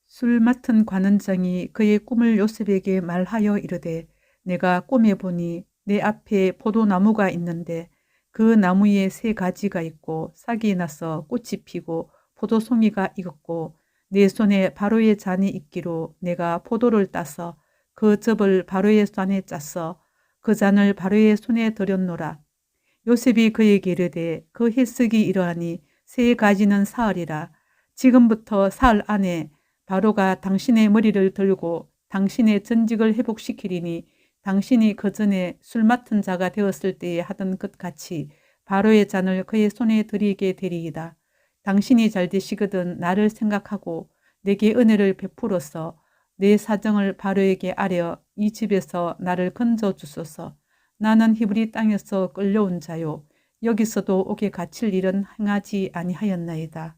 술 맡은 관원장이 그의 꿈을 요셉에게 말하여 이르되 내가 꿈에 보니 내 앞에 포도나무가 있는데 그 나무에 세 가지가 있고 싹이 나서 꽃이 피고 포도송이가 익었고 내 손에 바로의 잔이 있기로 내가 포도를 따서 그 즙을 바로의 잔에 짜서 그 잔을 바로의 손에 들였노라. 요셉이 그에게 이르되 그 해석이 이러하니 세 가지는 사흘이라. 지금부터 사흘 안에 바로가 당신의 머리를 들고 당신의 전직을 회복시키리니 당신이 그 전에 술 맡은 자가 되었을 때에 하던 것 같이 바로의 잔을 그의 손에 들이게 되리이다. 당신이 잘 되시거든 나를 생각하고 내게 은혜를 베풀어서 내 사정을 바로에게 아뢰어 이 집에서 나를 건져 주소서. 나는 히브리 땅에서 끌려온 자요 여기서도 옥에 갇힐 일은 행하지 아니하였나이다.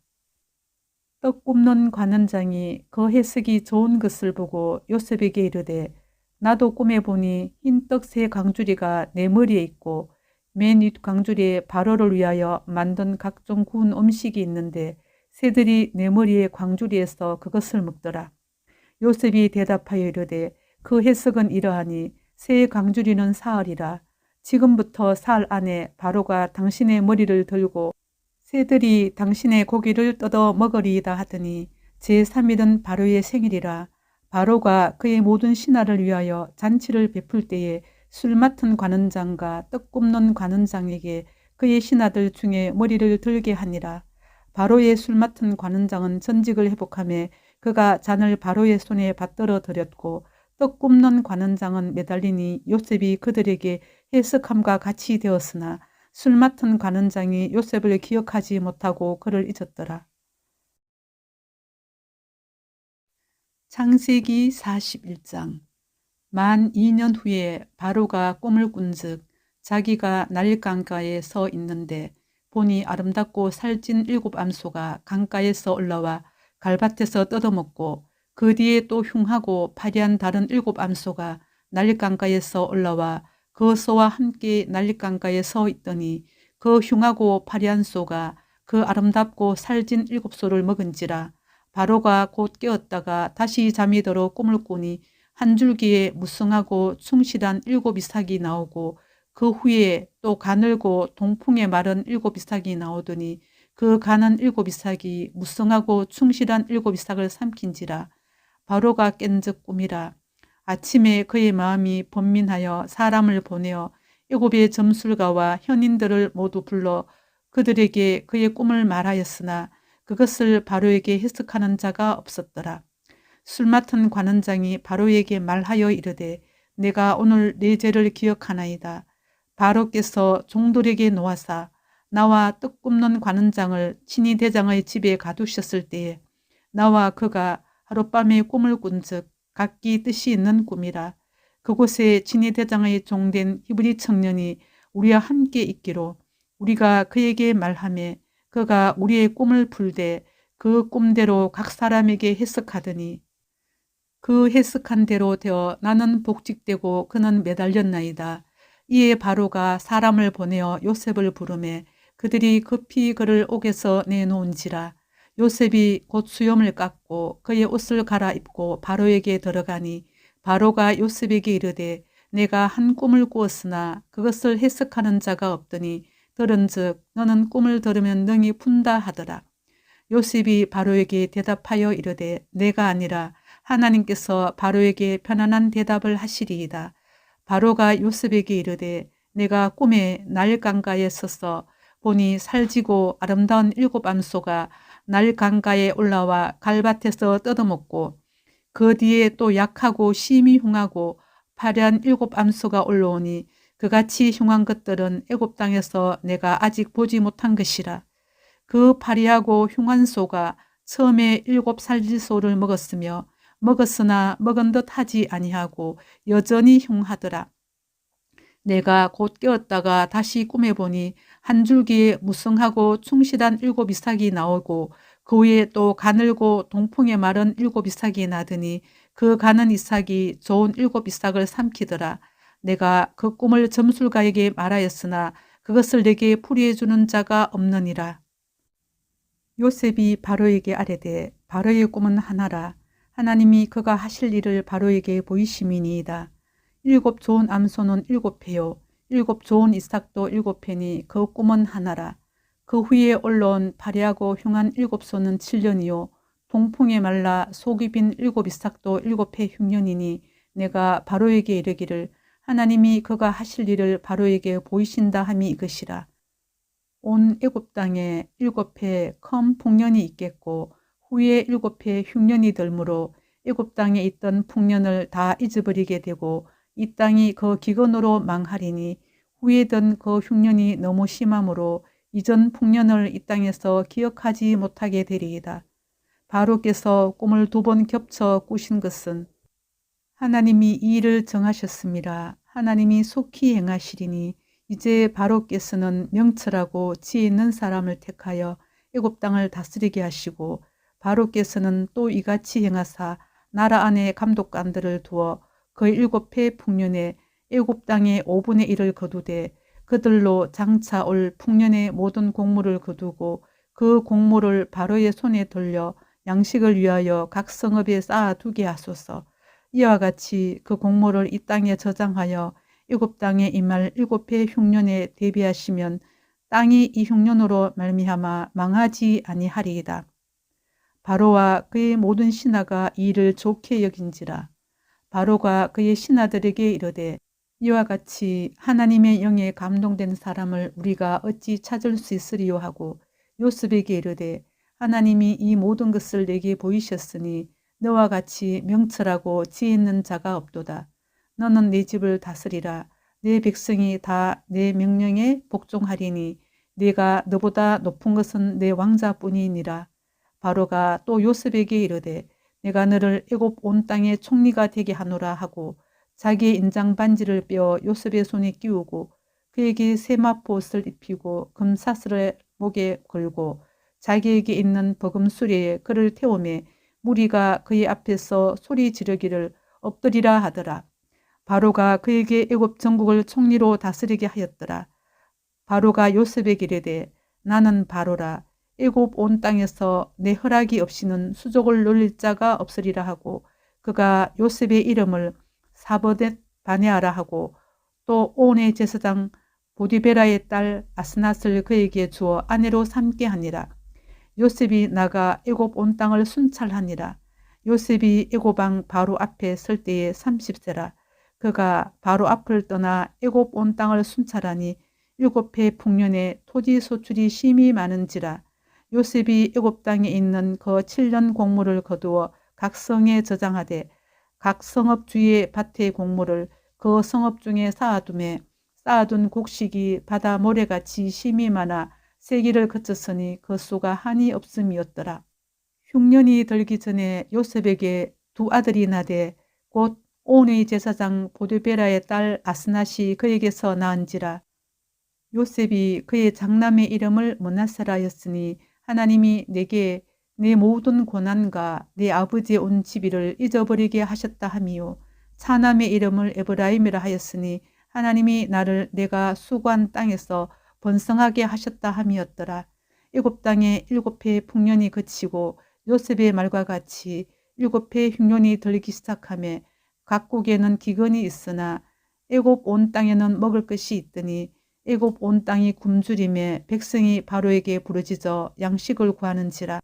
떡 굽는 관원장이 그 해석이 좋은 것을 보고 요셉에게 이르되 나도 꿈에 보니 흰 떡 세 광주리가 내 머리에 있고 맨 윗 광주리에 바로를 위하여 만든 각종 구운 음식이 있는데 새들이 내 머리에 광주리에서 그것을 먹더라. 요셉이 대답하여 이르되 그 해석은 이러하니 새 광주리는 사흘이라. 지금부터 사흘 안에 바로가 당신의 머리를 들고 새들이 당신의 고기를 뜯어 먹으리이다 하더니 제3일은 바로의 생일이라. 바로가 그의 모든 신하를 위하여 잔치를 베풀 때에 술 맡은 관원장과 떡 굽는 관원장에게 그의 신하들 중에 머리를 들게 하니라. 바로의 술 맡은 관원장은 전직을 회복하며 그가 잔을 바로의 손에 받들어 드렸고 떡 굽는 관원장은 매달리니 요셉이 그들에게 해석함과 같이 되었으나 술 맡은 관원장이 요셉을 기억하지 못하고 그를 잊었더라. 창세기 41장. 만 2년 후에 바로가 꿈을 꾼즉 자기가 나일강가에 서 있는데 보니 아름답고 살찐 7 암소가 강가에서 올라와 갈밭에서 뜯어먹고 그 뒤에 또 흉하고 파리한 다른 7 암소가 나일강가에서 올라와 그 소와 함께 나일강가에 서 있더니 그 흉하고 파리한 소가 그 아름답고 살찐 7 소를 먹은지라. 바로가 곧 깨었다가 다시 잠이 들어 꿈을 꾸니 한 줄기에 무성하고 충실한 7 이삭이 나오고 그 후에 또 가늘고 동풍에 마른 7 이삭이 나오더니 그 가는 7 이삭이 무성하고 충실한 7 이삭을 삼킨지라. 바로가 깬즉 꿈이라. 아침에 그의 마음이 번민하여 사람을 보내어 애굽의 점술가와 현인들을 모두 불러 그들에게 그의 꿈을 말하였으나 그것을 바로에게 해석하는 자가 없었더라. 술 맡은 관원장이 바로에게 말하여 이르되 내가 오늘 내 죄를 기억하나이다. 바로께서 종들에게 놓아사 나와 떡 굽는 관원장을 친히 대장의 집에 가두셨을 때에 나와 그가 하룻밤에 꿈을 꾼즉 각기 뜻이 있는 꿈이라. 그곳에 친히 대장의 종된 히브리 청년이 우리와 함께 있기로 우리가 그에게 말하매 그가 우리의 꿈을 풀되 그 꿈대로 각 사람에게 해석하더니 그 해석한 대로 되어 나는 복직되고 그는 매달렸나이다. 이에 바로가 사람을 보내어 요셉을 부르매 그들이 급히 그를 옥에서 내놓은지라. 요셉이 곧 수염을 깎고 그의 옷을 갈아입고 바로에게 들어가니 바로가 요셉에게 이르되 내가 한 꿈을 꾸었으나 그것을 해석하는 자가 없더니 들은즉 너는 꿈을 들으면 능히 푼다 하더라. 요셉이 바로에게 대답하여 이르되 내가 아니라 하나님께서 바로에게 편안한 대답을 하시리이다. 바로가 요셉에게 이르되 내가 꿈에 날 강가에 서서 보니 살지고 아름다운 7 암소가 날 강가에 올라와 갈밭에서 뜯어먹고 그 뒤에 또 약하고 심히 흉하고 파란 7 암소가 올라오니 그같이 흉한 것들은 애굽 땅에서 내가 아직 보지 못한 것이라. 그 파리하고 흉한 소가 처음에 7 살질소를 먹었으며 먹었으나 먹은 듯 하지 아니하고 여전히 흉하더라. 내가 곧 깨었다가 다시 꿈에 보니 한 줄기에 무성하고 충실한 7 이삭이 나오고 그 위에 또 가늘고 동풍에 마른 7 이삭이 나더니 그 가는 이삭이 좋은 7 이삭을 삼키더라. 내가 그 꿈을 점술가에게 말하였으나 그것을 내게 풀이해 주는 자가 없느니라. 요셉이 바로에게 아뢰되 바로의 꿈은 하나라. 하나님이 그가 하실 일을 바로에게 보이심이니이다. 7 좋은 암소는 7회요 7 좋은 이삭도 7회니 그 꿈은 하나라. 그 후에 올라온 파리하고 흉한 7 소는 7년이요 동풍에 말라 속이 빈 7 이삭도 7회 흉년이니 내가 바로에게 이르기를 하나님이 그가 하실 일을 바로에게 보이신다 함이 이것이라. 온 애굽 땅에 7회 큰 풍년이 있겠고 후에 7회 흉년이 들므로 애굽 땅에 있던 풍년을 다 잊어버리게 되고 이 땅이 그 기근으로 망하리니 후에 든 그 흉년이 너무 심함으로 이전 풍년을 이 땅에서 기억하지 못하게 되리이다. 바로께서 꿈을 2번 겹쳐 꾸신 것은 하나님이 이 일을 정하셨습니다. 하나님이 속히 행하시리니 이제 바로께서는 명철하고 지혜 있는 사람을 택하여 애굽 땅을 다스리게 하시고 바로께서는 또 이같이 행하사 나라 안에 감독관들을 두어 그 7회 풍년에 애굽 땅의 5분의 1을 거두되 그들로 장차 올 풍년의 모든 곡물을 거두고 그 곡물을 바로의 손에 돌려 양식을 위하여 각 성읍에 쌓아두게 하소서. 이와 같이 그 곡물을 이 땅에 저장하여 애굽 땅에 임할 7회 흉년에 대비하시면 땅이 이 흉년으로 말미암아 망하지 아니하리이다. 바로와 그의 모든 신하가 이 일을 좋게 여긴지라. 바로가 그의 신하들에게 이르되 이와 같이 하나님의 영에 감동된 사람을 우리가 어찌 찾을 수 있으리요 하고 요셉에게 이르되 하나님이 이 모든 것을 내게 보이셨으니 너와 같이 명철하고 지혜 있는 자가 없도다. 너는 내 집을 다스리라. 내 백성이 다 내 명령에 복종하리니 네가 너보다 높은 것은 내 왕자뿐이니라. 바로가 또 요셉에게 이르되 내가 너를 애굽 온 땅의 총리가 되게 하노라 하고 자기의 인장 반지를 빼어 요셉의 손에 끼우고 그에게 세마포옷을 입히고 금사슬을 목에 걸고 자기에게 있는 버금 수레에 그를 태우매 무리가 그의 앞에서 소리 지르기를 엎드리라 하더라. 바로가 그에게 애굽 전국을 총리로 다스리게 하였더라. 바로가 요셉에게 이르되 나는 바로라. 애굽 온 땅에서 내 허락이 없이는 수족을 놀릴 자가 없으리라 하고 그가 요셉의 이름을 사버댓 바네아라 하고 또 온의 제사장 보디베라의 딸 아스낫을 그에게 주어 아내로 삼게 하니라. 요셉이 나가 애굽 온 땅을 순찰하니라. 요셉이 애굽 왕 바로 앞에 설 때에 30세라. 그가 바로 앞을 떠나 애굽 온 땅을 순찰하니 7회 풍년에 토지 소출이 심히 많은지라. 요셉이 애굽 땅에 있는 그 7년 곡물을 거두어 각 성에 저장하되 각 성읍 주위의 밭의 곡물을 그 성읍 중에 쌓아두매 쌓아둔 곡식이 바다 모래같이 심이 많아 세기를 거쳤으니 그 수가 한이 없음이었더라. 흉년이 들기 전에 요셉에게 두 아들이 나되 곧 온의 제사장 보드베라의 딸 아스낫이 그에게서 낳은지라. 요셉이 그의 장남의 이름을 므낫세라였으니 하나님이 내게 내 모든 고난과 내 아버지의 온 집이를 잊어버리게 하셨다 함이요 차남의 이름을 에브라임이라 하였으니 하나님이 나를 내가 수고한 땅에서 번성하게 하셨다 함이었더라. 애굽 땅에 7해 풍년이 그치고 요셉의 말과 같이 7해 흉년이 들기 시작하며 각국에는 기근이 있으나 애굽 온 땅에는 먹을 것이 있더니 애굽 온 땅이 굶주림에 백성이 바로에게 부르짖어 양식을 구하는지라.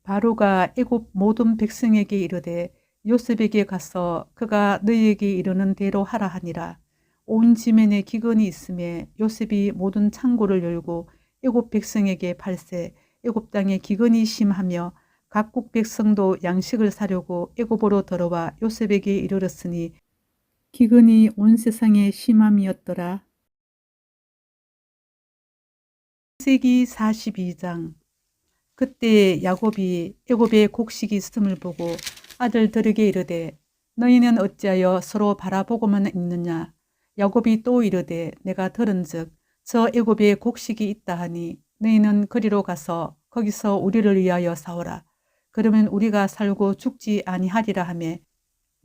바로가 애굽 모든 백성에게 이르되 요셉에게 가서 그가 너희에게 이르는 대로 하라 하니라. 온 지면에 기근이 있음에 요셉이 모든 창고를 열고 애굽 백성에게 팔세 애굽 땅에 기근이 심하며 각국 백성도 양식을 사려고 애굽으로 들어와 요셉에게 이르렀으니 기근이 온 세상에 심함이었더라. 세기 42장. 그때 야곱이 애굽의 곡식이 있음을 보고 아들들에게 이르되 너희는 어찌하여 서로 바라보고만 있느냐. 야곱이 또 이르되 내가 들은즉 저 애굽에 곡식이 있다 하니 너희는 거리로 가서 거기서 우리를 위하여 사오라. 그러면 우리가 살고 죽지 아니하리라 하며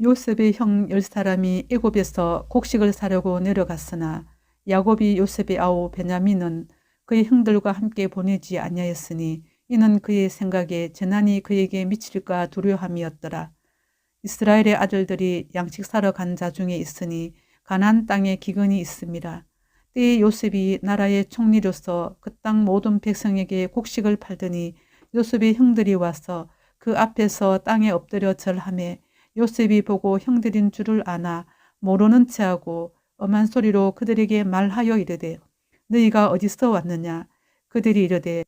요셉의 형 10사람이 애굽에서 곡식을 사려고 내려갔으나 야곱이 요셉의 아우 베냐민은 그의 형들과 함께 보내지 아니하였으니 이는 그의 생각에 재난이 그에게 미칠까 두려움이었더라. 이스라엘의 아들들이 양식 사러 간 자 중에 있으니 가나안 땅에 기근이 있음이라. 때에 요셉이 나라의 총리로서 그 땅 모든 백성에게 곡식을 팔더니 요셉의 형들이 와서 그 앞에서 땅에 엎드려 절하며 요셉이 보고 형들인 줄을 아나 모르는 체하고 엄한 소리로 그들에게 말하여 이르되 너희가 어디서 왔느냐. 그들이 이르되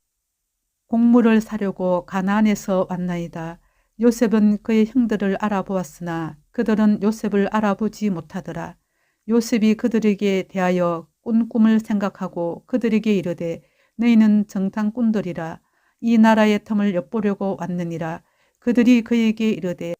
곡물을 사려고 가나안에서 왔나이다. 요셉은 그의 형들을 알아보았으나 그들은 요셉을 알아보지 못하더라. 요셉이 그들에게 대하여 꾼 꿈을 생각하고 그들에게 이르되 너희는 정탐꾼들이라. 이 나라의 틈을 엿보려고 왔느니라. 그들이 그에게 이르되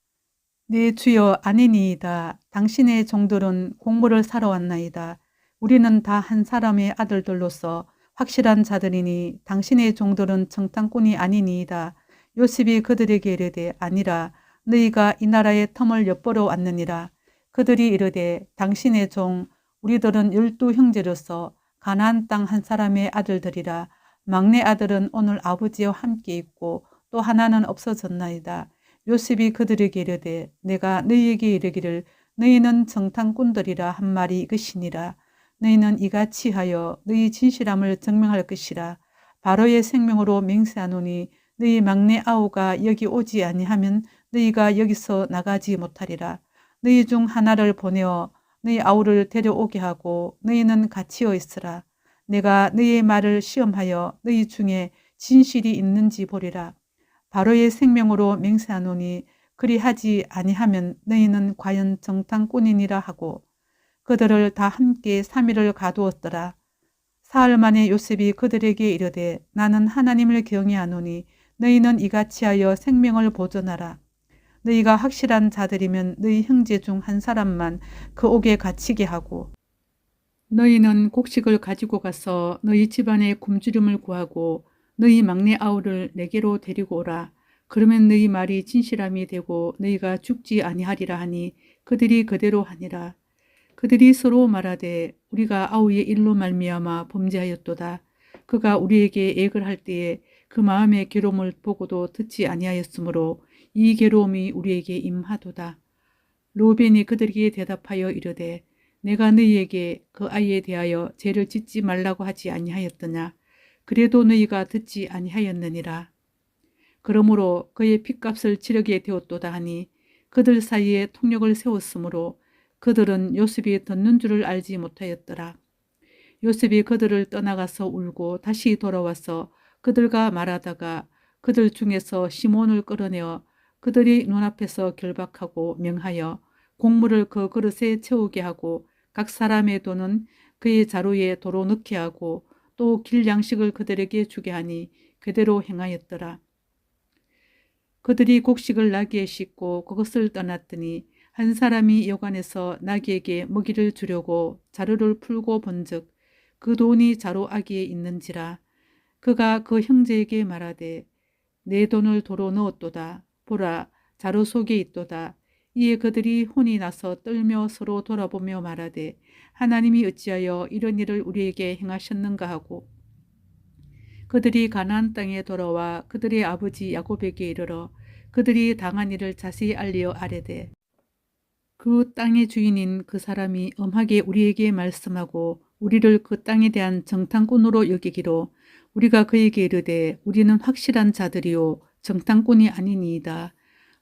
네 주여 아니니이다. 당신의 종들은 곡물을 사러 왔나이다. 우리는 다 한 사람의 아들들로서 확실한 자들이니 당신의 종들은 정탐꾼이 아니니이다. 요셉이 그들에게 이르되 아니라 너희가 이 나라의 틈을 엿보러 왔느니라. 그들이 이르되 당신의 종 우리들은 12형제로서 가나안 땅 한 사람의 아들들이라. 막내 아들은 오늘 아버지와 함께 있고 또 하나는 없어졌나이다. 요셉이 그들에게 이르되 내가 너희에게 이르기를 너희는 정탐꾼들이라 한 말이 이것이니라. 너희는 이같이 하여 너희 진실함을 증명할 것이라. 바로의 생명으로 맹세하노니 너희 막내 아우가 여기 오지 아니하면 너희가 여기서 나가지 못하리라. 너희 중 하나를 보내어 너희 아우를 데려오게 하고 너희는 같이어 있으라. 내가 너희의 말을 시험하여 너희 중에 진실이 있는지 보리라. 바로의 생명으로 맹세하노니 그리하지 아니하면 너희는 과연 정탐꾼이니라 하고 그들을 다 함께 3일을 가두었더라. 사흘 만에 요셉이 그들에게 이르되 나는 하나님을 경외하노니 너희는 이같이 하여 생명을 보존하라. 너희가 확실한 자들이면 너희 형제 중 한 사람만 그 옥에 갇히게 하고 너희는 곡식을 가지고 가서 너희 집안의 굶주림을 구하고 너희 막내 아우를 내게로 데리고 오라. 그러면 너희 말이 진실함이 되고 너희가 죽지 아니하리라 하니 그들이 그대로 하니라. 그들이 서로 말하되 우리가 아우의 일로 말미암아 범죄하였도다. 그가 우리에게 애걸 할 때에 그 마음의 괴로움을 보고도 듣지 아니하였으므로 이 괴로움이 우리에게 임하도다. 로벤이 그들에게 대답하여 이르되 내가 너희에게 그 아이에 대하여 죄를 짓지 말라고 하지 아니하였더냐. 그래도 너희가 듣지 아니하였느니라. 그러므로 그의 핏값을 치르게 되었도다 하니 그들 사이에 통역을 세웠으므로 그들은 요셉이 듣는 줄을 알지 못하였더라. 요셉이 그들을 떠나가서 울고 다시 돌아와서 그들과 말하다가 그들 중에서 시몬을 끌어내어 그들이 눈앞에서 결박하고 명하여 곡물을 그 그릇에 채우게 하고 각 사람의 돈은 그의 자루에 도로 넣게 하고 또 길 양식을 그들에게 주게 하니 그대로 행하였더라. 그들이 곡식을 나귀에 싣고 그것을 떠났더니 한 사람이 여관에서 나귀에게 먹이를 주려고 자루를 풀고 본즉 그 돈이 자루 아기에 있는지라. 그가 그 형제에게 말하되 내 돈을 도로 넣었도다. 보라, 자루 속에 있도다. 이에 그들이 혼이 나서 떨며 서로 돌아보며 말하되 하나님이 어찌하여 이런 일을 우리에게 행하셨는가 하고 그들이 가나안 땅에 돌아와 그들의 아버지 야곱에게 이르러 그들이 당한 일을 자세히 알리어 아뢰되 그 땅의 주인인 그 사람이 엄하게 우리에게 말씀하고 우리를 그 땅에 대한 정탐꾼으로 여기기로 우리가 그에게 이르되 우리는 확실한 자들이요 정탐꾼이 아니니이다.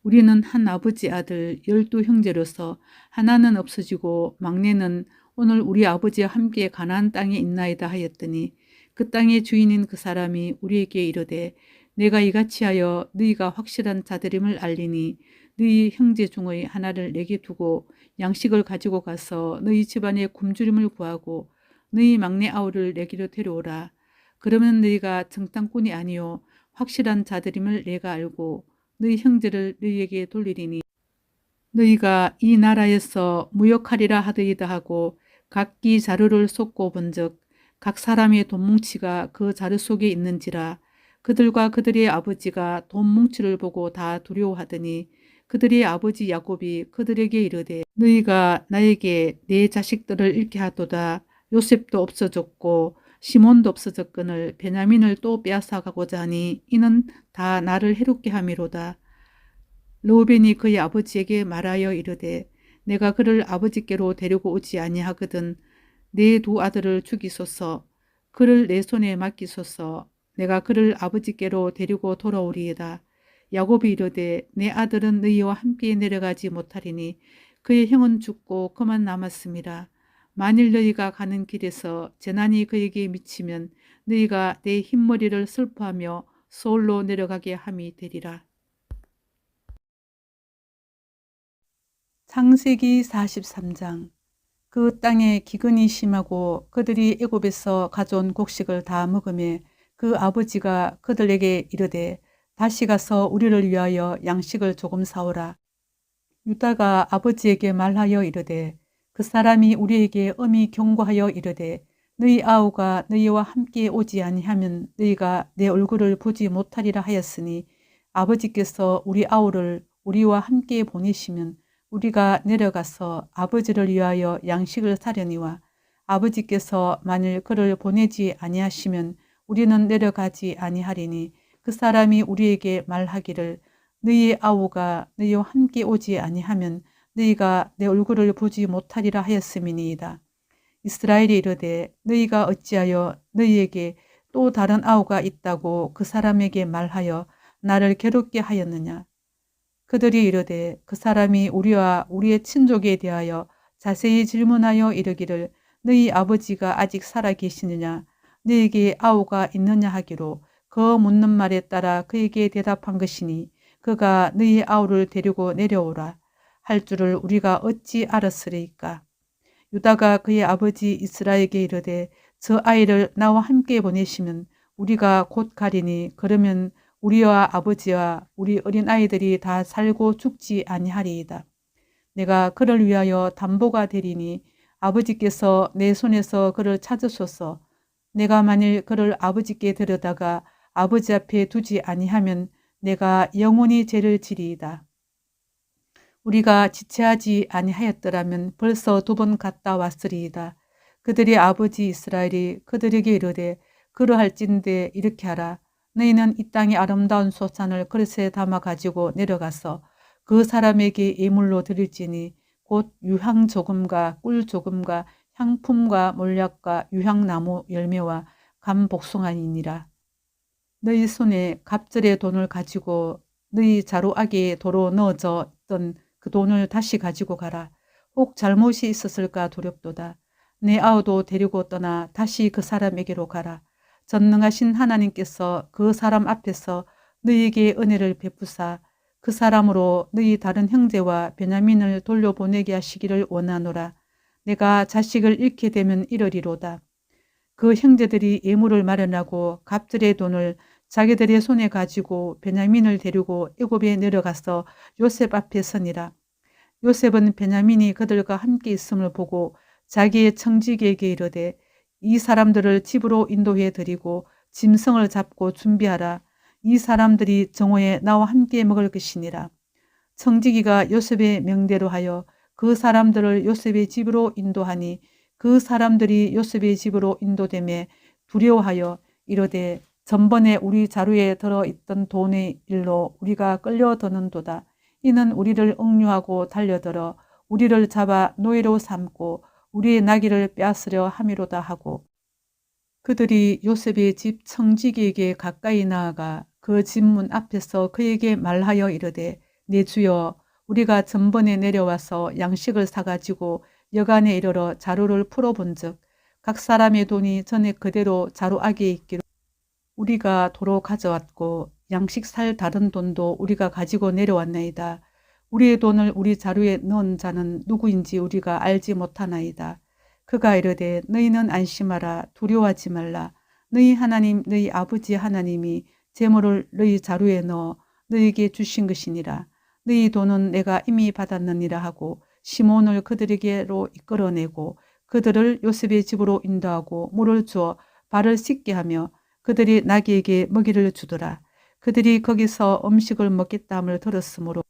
우리는 한 아버지 아들 12 형제로서 하나는 없어지고 막내는 오늘 우리 아버지와 함께 가나안 땅에 있나이다 하였더니 그 땅의 주인인 그 사람이 우리에게 이르되 내가 이같이 하여 너희가 확실한 자들임을 알리니 너희 형제 중의 하나를 내게 두고 양식을 가지고 가서 너희 집안의 굶주림을 구하고 너희 막내 아우를 내게로 데려오라. 그러면 너희가 정탐꾼이 아니요 확실한 자들임을 내가 알고 너희 형제를 너희에게 돌리리니 너희가 이 나라에서 무역하리라 하더이다 하고 각기 자루를 쏟고 본즉 각 사람의 돈뭉치가 그 자루 속에 있는지라. 그들과 그들의 아버지가 돈뭉치를 보고 다 두려워하더니 그들의 아버지 야곱이 그들에게 이르되 너희가 나에게 내 자식들을 잃게 하도다. 요셉도 없어졌고 시몬도 없어졌거늘 베냐민을 또 빼앗아가고자 하니 이는 다 나를 해롭게 함이로다. 르우벤이 그의 아버지에게 말하여 이르되 내가 그를 아버지께로 데리고 오지 아니하거든 내 두 아들을 죽이소서. 그를 내 손에 맡기소서. 내가 그를 아버지께로 데리고 돌아오리이다. 야곱이 이르되 내 아들은 너희와 함께 내려가지 못하리니 그의 형은 죽고 그만 남았음이라. 만일 너희가 가는 길에서 재난이 그에게 미치면 너희가 내 흰머리를 슬퍼하며 서울로 내려가게 함이 되리라. 창세기 43장. 그 땅에 기근이 심하고 그들이 애굽에서 가져온 곡식을 다 먹으며 그 아버지가 그들에게 이르되 다시 가서 우리를 위하여 양식을 조금 사오라. 유다가 아버지에게 말하여 이르되 그 사람이 우리에게 엄히 경고하여 이르되 너희 아우가 너희와 함께 오지 아니하면 너희가 내 얼굴을 보지 못하리라 하였으니 아버지께서 우리 아우를 우리와 함께 보내시면 우리가 내려가서 아버지를 위하여 양식을 사려니와 아버지께서 만일 그를 보내지 아니하시면 우리는 내려가지 아니하리니 그 사람이 우리에게 말하기를 너희의 아우가 너희와 함께 오지 아니하면 너희가 내 얼굴을 보지 못하리라 하였음이니이다. 이스라엘이 이르되 너희가 어찌하여 너희에게 또 다른 아우가 있다고 그 사람에게 말하여 나를 괴롭게 하였느냐. 그들이 이르되 그 사람이 우리와 우리의 친족에 대하여 자세히 질문하여 이르기를 너희 아버지가 아직 살아 계시느냐 너희에게 아우가 있느냐 하기로 그 묻는 말에 따라 그에게 대답한 것이니 그가 너희 아우를 데리고 내려오라 할 줄을 우리가 어찌 알았으리까. 유다가 그의 아버지 이스라엘에게 이르되 저 아이를 나와 함께 보내시면 우리가 곧 가리니 그러면 우리와 아버지와 우리 어린아이들이 다 살고 죽지 아니하리이다. 내가 그를 위하여 담보가 되리니 아버지께서 내 손에서 그를 찾으소서. 내가 만일 그를 아버지께 데려다가 아버지 앞에 두지 아니하면 내가 영원히 죄를 지리이다. 우리가 지체하지 아니하였더라면 벌써 2번 갔다 왔으리이다. 그들의 아버지 이스라엘이 그들에게 이르되 그러할진대 이렇게 하라. 너희는 이 땅의 아름다운 소산을 그릇에 담아 가지고 내려가서 그 사람에게 예물로 드릴지니 곧 유향 조금과 꿀 조금과 향품과 몰약과 유향나무 열매와 감 복숭아이니라. 너희 손에 갑절의 돈을 가지고 너희 자루아기에 도로 넣어져 있던 그 돈을 다시 가지고 가라. 혹 잘못이 있었을까 두렵도다. 내 아우도 데리고 떠나 다시 그 사람에게로 가라. 전능하신 하나님께서 그 사람 앞에서 너희에게 은혜를 베푸사 그 사람으로 너희 다른 형제와 베냐민을 돌려보내게 하시기를 원하노라. 내가 자식을 잃게 되면 이러리로다. 그 형제들이 예물을 마련하고 갑절의 돈을 자기들의 손에 가지고 베냐민을 데리고 애굽에 내려가서 요셉 앞에 서니라. 요셉은 베냐민이 그들과 함께 있음을 보고 자기의 청지기에게 이르되 이 사람들을 집으로 인도해 드리고 짐승을 잡고 준비하라. 이 사람들이 정오에 나와 함께 먹을 것이니라. 청지기가 요셉의 명대로 하여 그 사람들을 요셉의 집으로 인도하니 그 사람들이 요셉의 집으로 인도되매 두려워하여 이르되 전번에 우리 자루에 들어있던 돈의 일로 우리가 끌려드는도다. 이는 우리를 억류하고 달려들어 우리를 잡아 노예로 삼고 우리의 나귀를 빼앗으려 함이로다 하고 그들이 요셉의 집 청지기에게 가까이 나아가 그 집 문 앞에서 그에게 말하여 이르되 내 주여 우리가 전번에 내려와서 양식을 사가지고 여간에 이르러 자루를 풀어본즉 각 사람의 돈이 전에 그대로 자루 안에 있기로 우리가 도로 가져왔고 양식 살 다른 돈도 우리가 가지고 내려왔나이다. 우리의 돈을 우리 자루에 넣은 자는 누구인지 우리가 알지 못하나이다. 그가 이르되 너희는 안심하라. 두려워하지 말라. 너희 하나님 너희 아버지 하나님이 재물을 너희 자루에 넣어 너희에게 주신 것이니라. 너희 돈은 내가 이미 받았느니라 하고 시몬을 그들에게로 이끌어내고 그들을 요셉의 집으로 인도하고 물을 주어 발을 씻게 하며 그들이 나귀에게 먹이를 주더라. 그들이 거기서 음식을 먹겠다 함을 들었으므로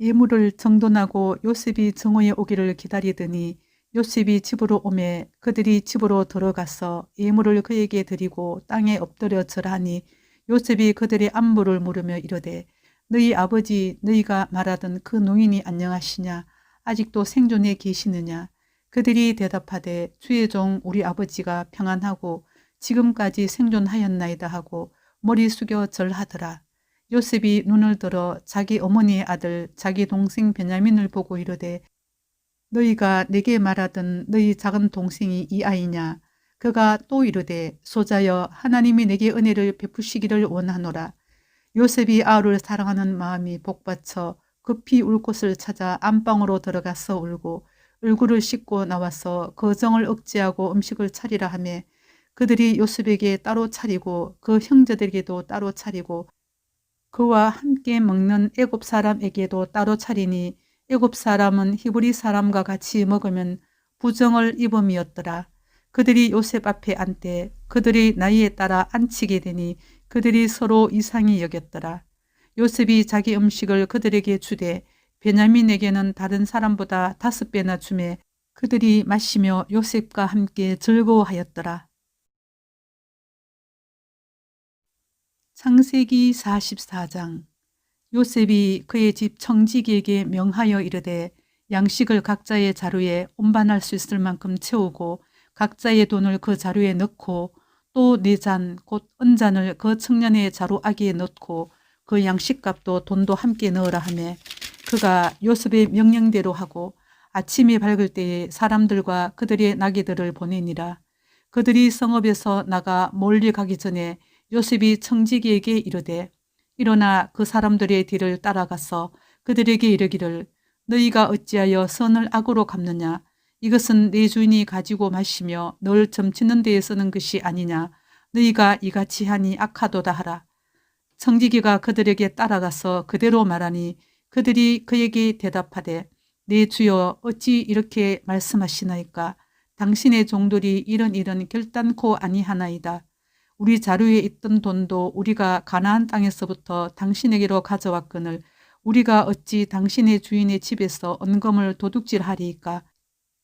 예물을 정돈하고 요셉이 정오에 오기를 기다리더니 요셉이 집으로 오매 그들이 집으로 들어가서 예물을 그에게 드리고 땅에 엎드려 절하니 요셉이 그들의 안부를 물으며 이르되 너희 아버지 너희가 말하던 그 노인이 안녕하시냐? 아직도 생존해 계시느냐? 그들이 대답하되 주의 종 우리 아버지가 평안하고 지금까지 생존하였나이다 하고 머리 숙여 절하더라. 요셉이 눈을 들어 자기 어머니의 아들 자기 동생 베냐민을 보고 이르되 너희가 내게 말하던 너희 작은 동생이 이 아이냐? 그가 또 이르되 소자여 하나님이 내게 은혜를 베푸시기를 원하노라. 요셉이 아우를 사랑하는 마음이 복받쳐 급히 울 곳을 찾아 안방으로 들어가서 울고 얼굴을 씻고 나와서 거정을 억제하고 음식을 차리라 하며 그들이 요셉에게 따로 차리고 그 형제들에게도 따로 차리고 그와 함께 먹는 애굽 사람에게도 따로 차리니 애굽 사람은 히브리 사람과 같이 먹으면 부정을 입음이었더라. 그들이 요셉 앞에 앉되 그들이 나이에 따라 앉히게 되니 그들이 서로 이상히 여겼더라. 요셉이 자기 음식을 그들에게 주되 베냐민에게는 다른 사람보다 5배나 주매 그들이 마시며 요셉과 함께 즐거워하였더라. 창세기 44장. 요셉이 그의 집 청지기에게 명하여 이르되 양식을 각자의 자루에 운반할 수 있을 만큼 채우고 각자의 돈을 그 자루에 넣고 또 4잔 곧 은잔을 그 청년의 자루 아기에 넣고 그 양식값도 돈도 함께 넣으라 하며 그가 요셉의 명령대로 하고 아침이 밝을 때에 사람들과 그들의 나귀들을 보내니라. 그들이 성읍에서 나가 멀리 가기 전에 요셉이 청지기에게 이르되 일어나 그 사람들의 뒤를 따라가서 그들에게 이르기를 너희가 어찌하여 선을 악으로 갚느냐? 이것은 내 주인이 가지고 마시며 널 점치는 데에 쓰는 것이 아니냐? 너희가 이같이 하니 악하도다 하라. 청지기가 그들에게 따라가서 그대로 말하니 그들이 그에게 대답하되 내 주여 어찌 이렇게 말씀하시나이까? 당신의 종들이 이런 일은 결단코 아니하나이다. 우리 자루에 있던 돈도 우리가 가나안 땅에서부터 당신에게로 가져왔거늘 우리가 어찌 당신의 주인의 집에서 은금을 도둑질하리이까?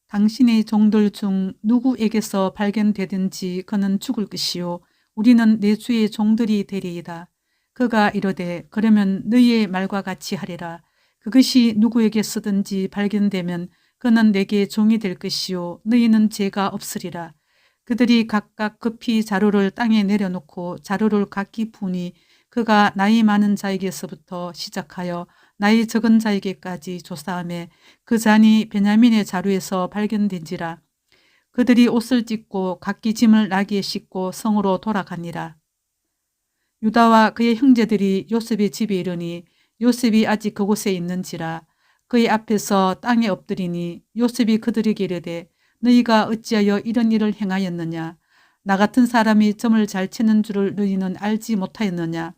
당신의 종들 중 누구에게서 발견되든지 그는 죽을 것이요 우리는 내 주의 종들이 되리이다. 그가 이르되 그러면 너희의 말과 같이 하리라. 그것이 누구에게 쓰든지 발견되면 그는 내게 종이 될 것이요 너희는 죄가 없으리라. 그들이 각각 급히 자루를 땅에 내려놓고 자루를 각기 푸니 그가 나이 많은 자에게서부터 시작하여 나이 적은 자에게까지 조사하며 그 잔이 베냐민의 자루에서 발견된지라. 그들이 옷을 찢고 각기 짐을 나귀에 싣고 성으로 돌아가니라. 유다와 그의 형제들이 요셉의 집에 이르니 요셉이 아직 그곳에 있는지라. 그의 앞에서 땅에 엎드리니 요셉이 그들에게 이르되 너희가 어찌하여 이런 일을 행하였느냐? 나 같은 사람이 점을 잘 치는 줄을 너희는 알지 못하였느냐?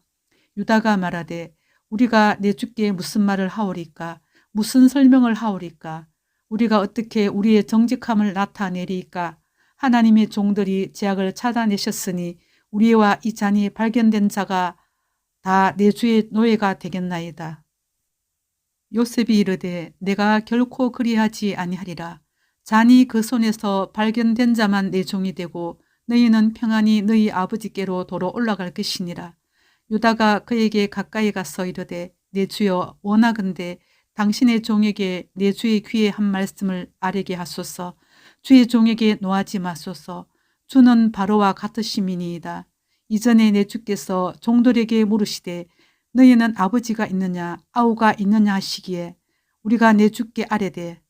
유다가 말하되 우리가 내 주께 무슨 말을 하오리까? 무슨 설명을 하오리까? 우리가 어떻게 우리의 정직함을 나타내리까? 하나님의 종들이 죄악을 찾아내셨으니 우리와 이 잔이 발견된 자가 다 내 주의 노예가 되겠나이다. 요셉이 이르되 내가 결코 그리하지 아니하리라. 잔이 그 손에서 발견된 자만 내 종이 되고 너희는 평안히 너희 아버지께로 도로 올라갈 것이니라. 유다가 그에게 가까이 가서 이르되 내 주여 원하건대 당신의 종에게 내 주의 귀에 한 말씀을 아뢰게 하소서. 주의 종에게 노하지 마소서. 주는 바로와 같으심이니이다. 이전에 내 주께서 종들에게 물으시되 너희는 아버지가 있느냐 아우가 있느냐 하시기에 우리가 내 주께 아뢰되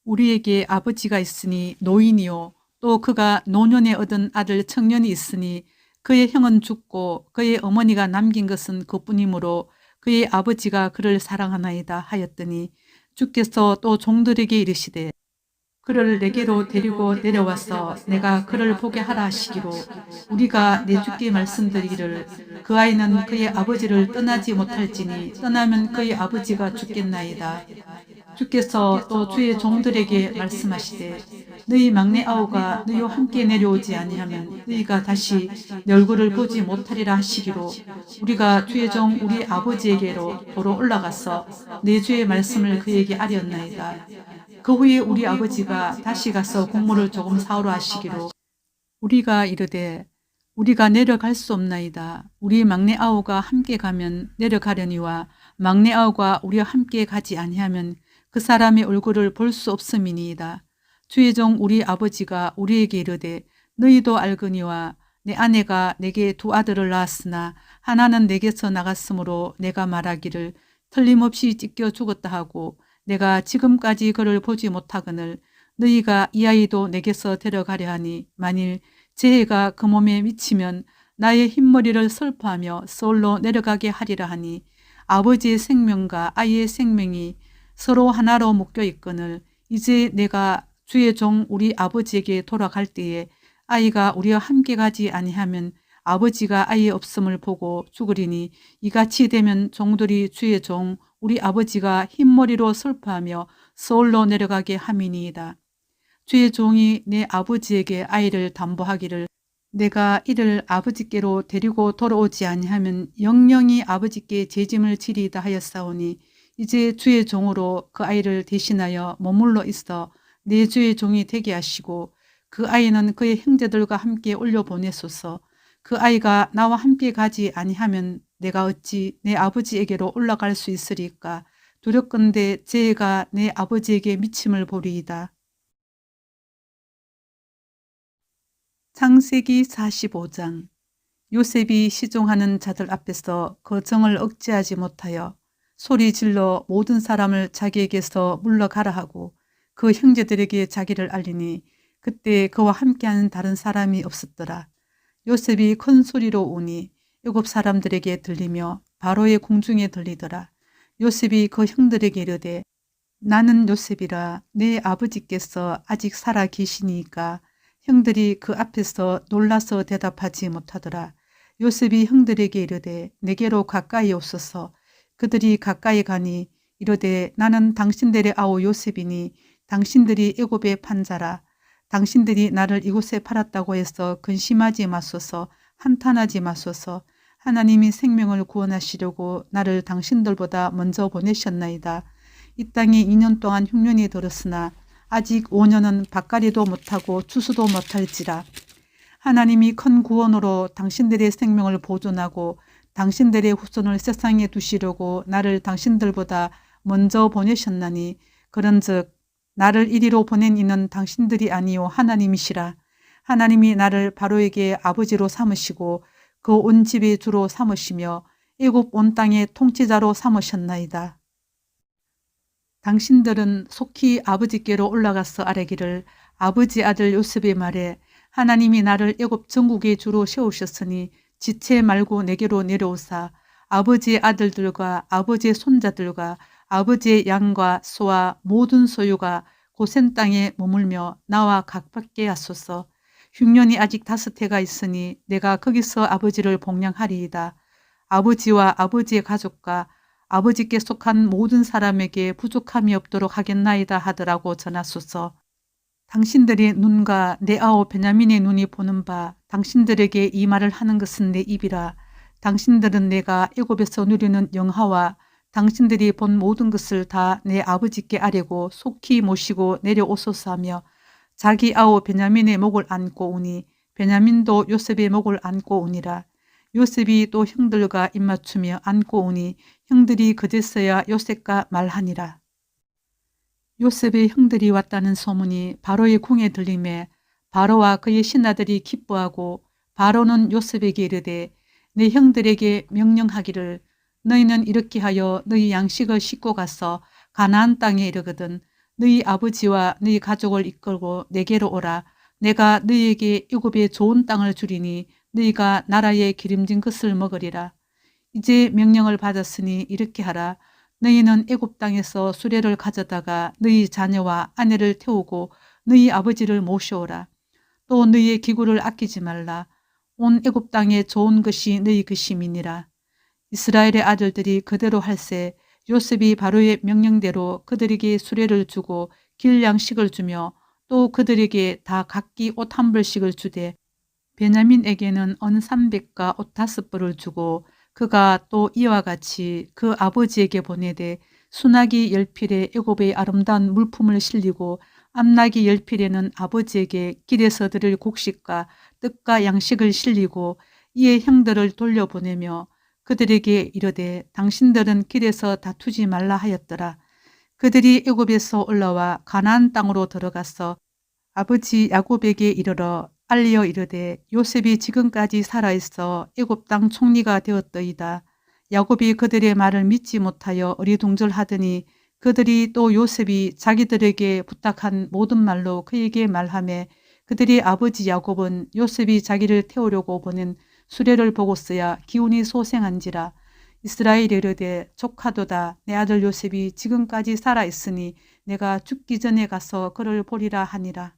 우리에게 아버지가 있으니 노인이요 또 그가 노년에 얻은 아들 청년이 있으니 그의 형은 죽고 그의 어머니가 남긴 것은 그뿐이므로 그의 아버지가 그를 사랑하나이다 하였더니 주께서 또 종들에게 이르시되 그를 내게로 데리고 내려와서 내가 그를 보게 하라 하시기로 우리가 내 주께 말씀드리기를 그 아이는 그의 아버지를 떠나지 못할지니 떠나면 그의 아버지가 죽겠나이다. 주께서 또 주의 종들에게 말씀하시되 너희 막내 아우가 너희와 함께 내려오지 아니하면 너희가 다시 내 얼굴을 보지 못하리라 하시기로 우리가 주의 종 우리 아버지에게로 도로 올라가서 내 주의 말씀을 그에게 아뢰었나이다. 그 후에 우리 아버지가 다시 가서 곡물을 조금 사오라 하시기로 우리가 이르되 우리가 내려갈 수 없나이다. 우리 막내 아우가 함께 가면 내려가려니와 막내 아우가 우리와 함께 가지 아니하면 그 사람의 얼굴을 볼 수 없음이니이다. 주의 종 우리 아버지가 우리에게 이르되 너희도 알거니와 내 아내가 내게 두 아들을 낳았으나 하나는 내게서 나갔으므로 내가 말하기를 틀림없이 찢겨 죽었다 하고 내가 지금까지 그를 보지 못하거늘 너희가 이 아이도 내게서 데려가려 하니 만일 재해가 그 몸에 미치면 나의 흰머리를 슬퍼하며 서울로 내려가게 하리라 하니 아버지의 생명과 아이의 생명이 서로 하나로 묶여 있거늘 이제 내가 주의 종 우리 아버지에게 돌아갈 때에 아이가 우리와 함께 가지 아니하면 아버지가 아이의 없음을 보고 죽으리니 이같이 되면 종들이 주의 종 우리 아버지가 흰머리로 슬퍼하며 서울로 내려가게 함이니이다. 주의 종이 내 아버지에게 아이를 담보하기를 내가 이를 아버지께로 데리고 돌아오지 아니하면 영영이 아버지께 죄짐을 지리이다 하였사오니 이제 주의 종으로 그 아이를 대신하여 머물러 있어 내 주의 종이 되게 하시고 그 아이는 그의 형제들과 함께 올려보내소서. 그 아이가 나와 함께 가지 아니하면 내가 어찌 내 아버지에게로 올라갈 수 있으리까. 두렵건대 재해가 내 아버지에게 미침을 보리이다. 창세기 45장. 요셉이 시종하는 자들 앞에서 그 정을 억제하지 못하여 소리 질러 모든 사람을 자기에게서 물러가라 하고 그 형제들에게 자기를 알리니 그때 그와 함께하는 다른 사람이 없었더라. 요셉이 큰 소리로 우니 애굽 사람들에게 들리며 바로의 궁중에 들리더라. 요셉이 그 형들에게 이르되 나는 요셉이라 내 아버지께서 아직 살아 계시니까 형들이 그 앞에서 놀라서 대답하지 못하더라. 요셉이 형들에게 이르되 내게로 가까이 오소서. 그들이 가까이 가니 이르되 나는 당신들의 아우 요셉이니 당신들이 애굽의 판자라. 당신들이 나를 이곳에 팔았다고 해서 근심하지 마소서. 한탄하지 마소서. 하나님이 생명을 구원하시려고 나를 당신들보다 먼저 보내셨나이다. 이 땅에 2년 동안 흉년이 들었으나 아직 5년은 밭갈이도 못하고 추수도 못할지라. 하나님이 큰 구원으로 당신들의 생명을 보존하고 당신들의 후손을 세상에 두시려고 나를 당신들보다 먼저 보내셨나니 그런즉 나를 이리로 보낸 이는 당신들이 아니요 하나님이시라. 하나님이 나를 바로에게 아버지로 삼으시고 그 온 집의 주로 삼으시며 애굽 온 땅의 통치자로 삼으셨나이다. 당신들은 속히 아버지께로 올라가서 아뢰기를 아버지 아들 요셉의 말에 하나님이 나를 애굽 전국의 주로 세우셨으니 지체 말고 내게로 내려오사 아버지의 아들들과 아버지의 손자들과 아버지의 양과 소와 모든 소유가 고센 땅에 머물며 나와 각밖에 하소서. 흉년이 아직 5해가 있으니 내가 거기서 아버지를 복양하리이다. 아버지와 아버지의 가족과 아버지께 속한 모든 사람에게 부족함이 없도록 하겠나이다 하더라고 전하소서. 당신들의 눈과 내 아우 베냐민의 눈이 보는 바 당신들에게 이 말을 하는 것은 내 입이라. 당신들은 내가 애굽에서 누리는 영화와 당신들이 본 모든 것을 다 내 아버지께 아뢰고 속히 모시고 내려오소서 하며 자기 아우 베냐민의 목을 안고 오니 베냐민도 요셉의 목을 안고 오니라. 요셉이 또 형들과 입맞추며 안고 오니 형들이 그제서야 요셉과 말하니라. 요셉의 형들이 왔다는 소문이 바로의 궁에 들림에 바로와 그의 신하들이 기뻐하고 바로는 요셉에게 이르되 내 형들에게 명령하기를 너희는 이렇게 하여 너희 양식을 싣고 가서 가나안 땅에 이르거든 너희 아버지와 너희 가족을 이끌고 내게로 오라. 내가 너희에게 애굽의 좋은 땅을 주리니 너희가 나라의 기름진 것을 먹으리라. 이제 명령을 받았으니 이렇게 하라. 너희는 애굽 땅에서 수레를 가져다가 너희 자녀와 아내를 태우고 너희 아버지를 모셔오라. 또 너희의 기구를 아끼지 말라. 온 애굽 땅에 좋은 것이 너희 것임이니라. 이스라엘의 아들들이 그대로 할세 요셉이 바로의 명령대로 그들에게 수레를 주고 길 양식을 주며 또 그들에게 다 각기 옷 한 벌씩을 주되 베냐민에게는 언 300과 옷 5벌을 주고 그가 또 이와 같이 그 아버지에게 보내되 순하기 10필에 애굽의 아름다운 물품을 실리고 암나기 10필에는 아버지에게 길에서 드릴 곡식과 떡과 양식을 실리고 이에 형들을 돌려보내며 그들에게 이르되 당신들은 길에서 다투지 말라 하였더라. 그들이 애굽에서 올라와 가나안 땅으로 들어가서 아버지 야곱에게 이르러 알리어 이르되 요셉이 지금까지 살아있어 애굽 땅 총리가 되었더이다. 야곱이 그들의 말을 믿지 못하여 어리둥절하더니 그들이 또 요셉이 자기들에게 부탁한 모든 말로 그에게 말하매 그들의 아버지 야곱은 요셉이 자기를 태우려고 보낸 수레를 보고서야 기운이 소생한지라. 이스라엘이 이르되 조카도다. 내 아들 요셉이 지금까지 살아있으니 내가 죽기 전에 가서 그를 보리라 하니라.